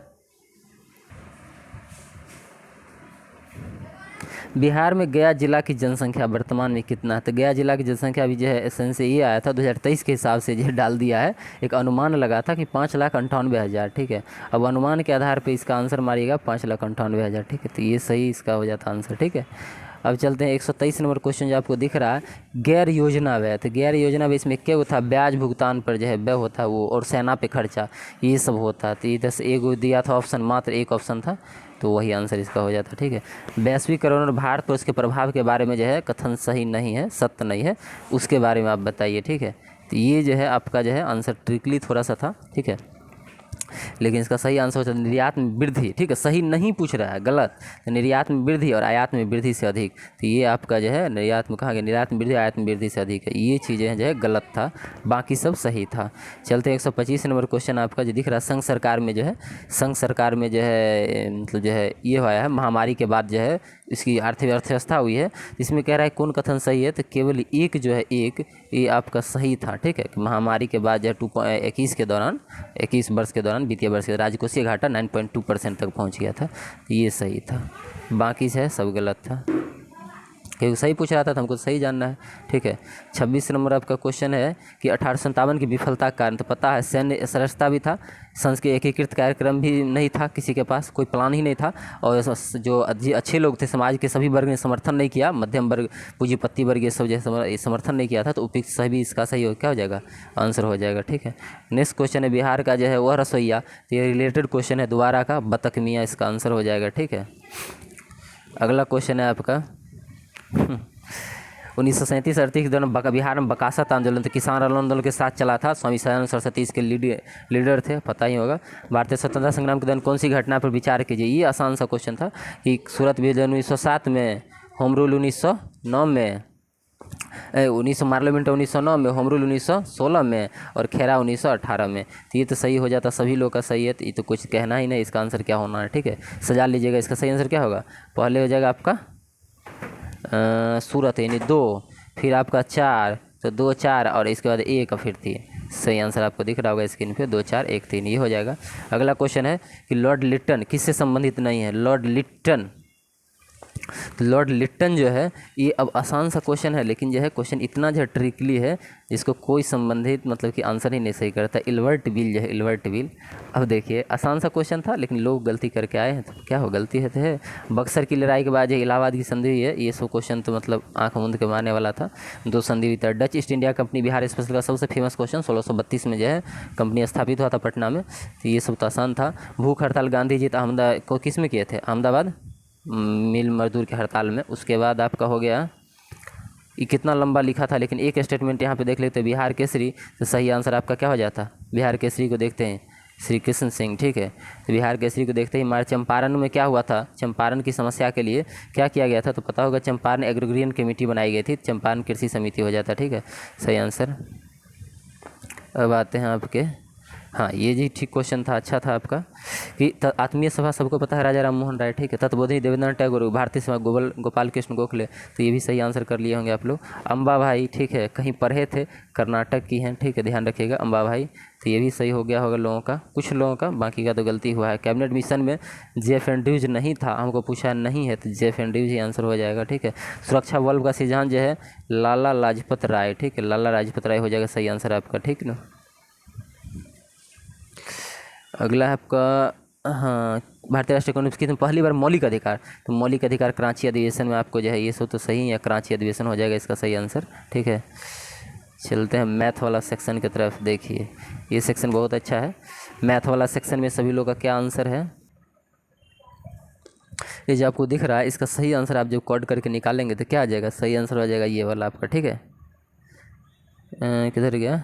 बिहार में गया जिला की जनसंख्या वर्तमान में कितना है। तो गया जिला की जनसंख्या अभी जो है एसन से ये आया था 2023 के हिसाब से जो डाल दिया है, एक अनुमान लगा था कि 5,98,000, ठीक है। अब अनुमान के आधार पे इसका आंसर मारिएगा 5,98,000, ठीक है। तो ये सही इसका हो जाता आंसर, ठीक है। अब चलते हैं 123 नंबर क्वेश्चन जो आपको दिख रहा है, गैर योजना व्यय। तो गैर योजना व्यय इसमें क्या होता है, ब्याज भुगतान पर जो है व्यय होता है वो, और सेना पे खर्चा, ये सब होता है। तो इधर से एक दिया था ऑप्शन, मात्र एक ऑप्शन था, तो वही आंसर इसका हो जाता, ठीक है। वैश्वीकरण और भारत पर उसके प्रभाव के बारे में जो है कथन सही नहीं है, सत्य नहीं है, उसके बारे में आप बताइए, ठीक है, तो ये जो है आपका जो है आंसर ट्रिकली थोड़ा सा था, ठीक है, लेकिन इसका सही आंसर होता है निर्यात में वृद्धि, ठीक है, सही नहीं पूछ रहा है, गलत। तो निर्यात में वृद्धि और आयात में वृद्धि से अधिक, तो ये आपका जो है निर्यात में कहा गया निर्यात में वृद्धि आयात में वृद्धि से अधिक है, ये चीज़ें जो है गलत था, बाकी सब सही था। चलते 125 नंबर क्वेश्चन आपका जो दिख रहा है, संघ सरकार में जो है, संघ सरकार में जो है मतलब जो है ये हुआ है महामारी के बाद जो है इसकी अर्थव्यवस्था हुई है, इसमें कह रहा है कौन कथन सही है, तो केवल एक जो है एक ये आपका सही था, ठीक है, कि महामारी के बाद जो है 21 के दौरान 21 वर्ष के दौरान वित्तीय वर्ष के राजकोषीय घाटा 9.2% तक पहुंच गया था, तो ये सही था, बाकी जो है सब गलत था, क्योंकि सही पूछ रहा था तो हमको सही जानना है, ठीक है। 26 नंबर आपका क्वेश्चन है कि 1857 की विफलता का कारण, तो पता है सैन्य सदस्यता भी था, संघ के एकीकृत कार्यक्रम भी नहीं था, किसी के पास कोई प्लान ही नहीं था, और जो अच्छे लोग थे समाज के सभी वर्ग ने समर्थन नहीं किया, मध्यम वर्ग पूंजीपति वर्ग ये सब जो समर्थन नहीं किया था, तो उपयुक्त सभी इसका सही हो क्या हो जाएगा आंसर हो जाएगा, ठीक है। नेक्स्ट क्वेश्चन है बिहार का जो है वह रसोईया, तो ये रिलेटेड क्वेश्चन है दोबारा का, बतख मियाँ इसका आंसर हो जाएगा, ठीक है। अगला क्वेश्चन है आपका 1937-38 के दौरान बिहार में बकासत आंदोलन, तो किसान आंदोलन के साथ चला था, स्वामी सदानंद सरस्वती इसके लीडर थे, पता ही होगा। भारतीय स्वतंत्रता संग्राम के दौरान कौन सी घटना पर विचार कीजिए, ये आसान सा क्वेश्चन था कि सूरत विभाजन 1907 में, होम रूल 1909 में, 1909 में, होम रूल 1916 में और खेरा 1918 में, तो ये तो सही हो जाता, सभी लोग का सही है, तो ये तो कुछ कहना ही नहीं, इसका आंसर क्या होना है, ठीक है, सजा लीजिएगा, इसका सही आंसर क्या होगा, पहले हो जाएगा आपका सूरत यानी 2, फिर आपका 4, तो 2 4 और इसके बाद 1 फिर 3, सही आंसर आपको दिख रहा होगा स्क्रीन पे, 2 4 1 3 ये हो जाएगा। अगला क्वेश्चन है कि लॉर्ड लिट्टन किससे संबंधित नहीं है, लॉर्ड लिट्टन, तो लॉर्ड लिट्टन जो है ये अब आसान सा क्वेश्चन है, लेकिन जो है क्वेश्चन इतना जो है ट्रिकली है जिसको कोई संबंधित मतलब कि आंसर ही नहीं सही करता, इल्वर्ट बिल जो है इल्वर्ट बिल। अब देखिए आसान सा क्वेश्चन था लेकिन लोग गलती करके आए हैं, तो क्या हो गलती है तो है। बक्सर की लड़ाई के बाद जो इलाहाबाद की संधि हुई है, ये सब क्वेश्चन तो मतलब आँख मूंद के मारने वाला था, 2 संधि हुई था। Dutch east India company Bihar special का सबसे फेमस क्वेश्चन 1632 में जो है कंपनी स्थापित हुआ था पटना में, तो ये सब तो आसान था। भूख हड़ताल गांधी जी अहमदाबाद को किस में किए थे, अहमदाबाद मिल मजदूर की हड़ताल में। उसके बाद आपका हो गया, ये कितना लंबा लिखा था लेकिन एक स्टेटमेंट यहाँ पे देख लेते हैं, बिहार केसरी, तो सही आंसर आपका क्या हो जाता, बिहार केसरी को देखते हैं श्री कृष्ण सिंह, ठीक है, तो बिहार केसरी को देखते ही हमारे चंपारण में क्या हुआ था, चंपारण की समस्या के लिए क्या किया गया था, तो पता होगा चंपारण एग्रीगेरियन कमेटी बनाई गई थी, चंपारण कृषि समिति हो जाता, ठीक है, सही आंसर। अब आते हैं आपके, हाँ ये जी ठीक क्वेश्चन था, अच्छा था आपका कि आत्मीय सभा सबको पता है राजा राम मोहन राय, ठीक है, तत्वबोधि देवेंद्रनाथ टैगोर, भारतीय सभा गोपाल कृष्ण गोखले, तो ये भी सही आंसर कर लिए होंगे आप लोग। अम्बा भाई, ठीक है, कहीं पढ़े थे, कर्नाटक की हैं, ठीक है, ध्यान रखिएगा अम्बा भाई, तो ये भी सही हो गया होगा लोगों का, कुछ लोगों का, बाकी का तो गलती हुआ है। कैबिनेट मिशन में जेफ एंड्रयूज नहीं था, हमको पूछा नहीं है, तो जेफ एंड्रयूज ही आंसर हो जाएगा, ठीक है। सुरक्षा बल्ब का सिद्धांत जो है लाला लाजपत राय, ठीक है, लाला लाजपत राय हो जाएगा सही आंसर आपका, ठीक ना। अगला है आपका, हाँ भारतीय राष्ट्रीय कांग्रेस की पहली बार मौलिक अधिकार, तो मौलिक अधिकार कराची अधिवेशन में आपको जो है ये सब तो सही है, कराची अधिवेशन हो जाएगा इसका सही आंसर, ठीक है। चलते हैं मैथ वाला सेक्शन की तरफ, देखिए ये सेक्शन बहुत अच्छा है। मैथ वाला सेक्शन में सभी लोग का क्या आंसर है, ये जो आपको दिख रहा है इसका सही आंसर आप जब कोड करके निकालेंगे तो क्या आ जाएगा, सही आंसर हो जाएगा ये वाला आपका, ठीक है। किधर गया,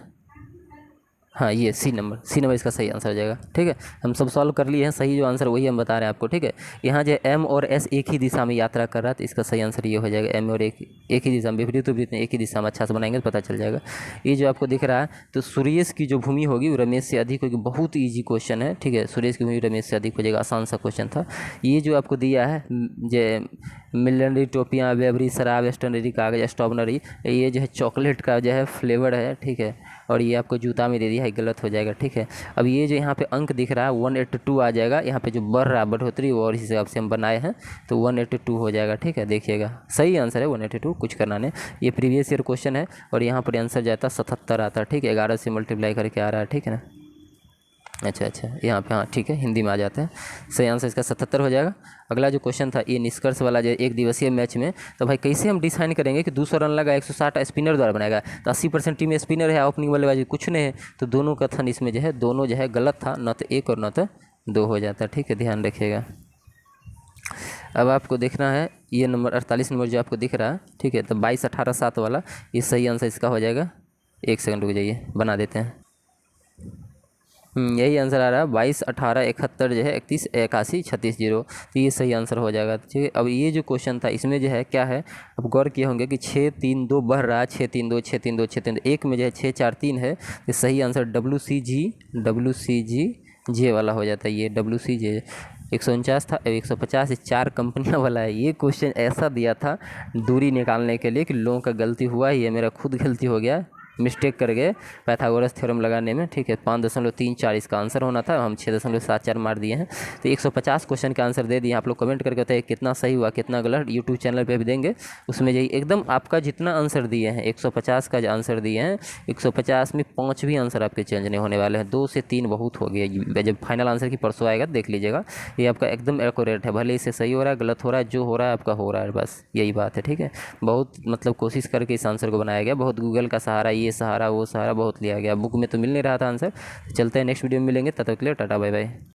हाँ ये सी नंबर इसका सही आंसर हो जाएगा, ठीक है। हम सब सॉल्व कर लिए हैं, सही जो आंसर वही हम बता रहे हैं आपको, ठीक है। यहाँ जो एम और एस एक ही दिशा में यात्रा कर रहा है, तो इसका सही आंसर ये हो जाएगा, एम और एक ही दिशा में, विपरीत विपरीत एक ही दिशा में, अच्छा से बनाएंगे तो पता चल जाएगा। ये जो आपको दिख रहा है, तो सुरेश की जो भूमि होगी वो रमेश से अधिक होगी, बहुत ईजी क्वेश्चन है, ठीक है, सुरेश की भूमि रमेश से अधिक हो जाएगा, आसान सा क्वेश्चन था। ये जो आपको दिया है जो मिलनरी टोपियाँ, बेवरी शराब, स्टेशनरी कागज, स्ट्रॉबेरी, ये जो है चॉकलेट का जो है फ्लेवर है, ठीक है, और ये आपको जूता में दे दिया है, गलत हो जाएगा, ठीक है। अब ये जो यहाँ पे अंक दिख रहा है 182 आ जाएगा, यहाँ पे जो बढ़ रहा है बढ़ोतरी वो और इस हिसाब से हम बनाए हैं, तो 182 हो जाएगा, ठीक है, देखिएगा सही आंसर है 182, कुछ करना नहीं। ये प्रीवियस ईयर क्वेश्चन है और यहाँ पर आंसर जाता 77 आता है, ठीक है, 11 से मल्टीप्लाई करके आ रहा है, ठीक है ना। अच्छा यहाँ पे, हाँ ठीक है, हिंदी में आ जाते हैं, सही आंसर इसका 77 हो जाएगा। अगला जो क्वेश्चन था ये निष्कर्ष वाला, जो एक दिवसीय मैच में, तो भाई कैसे हम डिसाइन करेंगे कि 200 रन लगा 160 स्पिनर द्वारा बनाएगा, तो 80% टीम में स्पिनर है, ओपनिंग बल्लेबाजी कुछ नहीं है, तो दोनों कथन इसमें जो है दोनों जो है गलत था, न तो 1 और न तो 2 हो जाता है, ठीक है, ध्यान रखिएगा। अब आपको देखना है ये नंबर 48 नंबर जो आपको दिख रहा है, ठीक है, तो 22 18 7 वाला ये सही आंसर इसका हो जाएगा, एक सेकंड रुक जाइए, बना देते हैं। यही आंसर आ रहा है 22 18 71 जो है 31 81 36 0। तो ये सही आंसर हो जाएगा। ठीक है, अब ये जो क्वेश्चन था इसमें जो है क्या है, अब गौर किए होंगे कि 6 3 2 बढ़ रहा है, 6 3 2 6 3 2 6 3 2, एक में जो है 6 4 3 है। तो सही आंसर WCG जे वाला हो जाता है। ये WCG 149 था, 150 ये 4 कंपनियां वाला है। ये क्वेश्चन ऐसा दिया था दूरी निकालने के लिए कि लोगों का गलती हुआ ही है, मेरा खुद गलती हो गया, मिस्टेक कर गए पाइथागोरस थ्योरम लगाने में। ठीक है, 5.34 इसका आंसर होना था, हम 6.74 मार दिए हैं। तो 150 क्वेश्चन का आंसर दे दिए। आप लोग कमेंट करके बताइए कितना सही हुआ कितना गलत, यूट्यूब चैनल पे भी देंगे, उसमें यही एकदम आपका जितना आंसर दिए हैं 150 का जो आंसर दिए हैं 150 में 5 भी आंसर आपके चेंज नहीं होने वाले हैं, 2 से 3 बहुत हो गया। जब फाइनल आंसर की परसों आएगा देख लीजिएगा, ये आपका एकदम एक्यूरेट है, भले इससे सही हो रहा है गलत हो रहा है, जो हो रहा है आपका हो रहा है, बस यही बात है। ठीक है, बहुत मतलब कोशिश करके इस आंसर को बनाया गया, बहुत गूगल का सहारा, ये सहारा वो सहारा बहुत लिया गया, बुक में तो मिल नहीं रहा था आंसर। चलते हैं नेक्स्ट वीडियो में मिलेंगे, तब तक के लिए टाटा बाय बाय।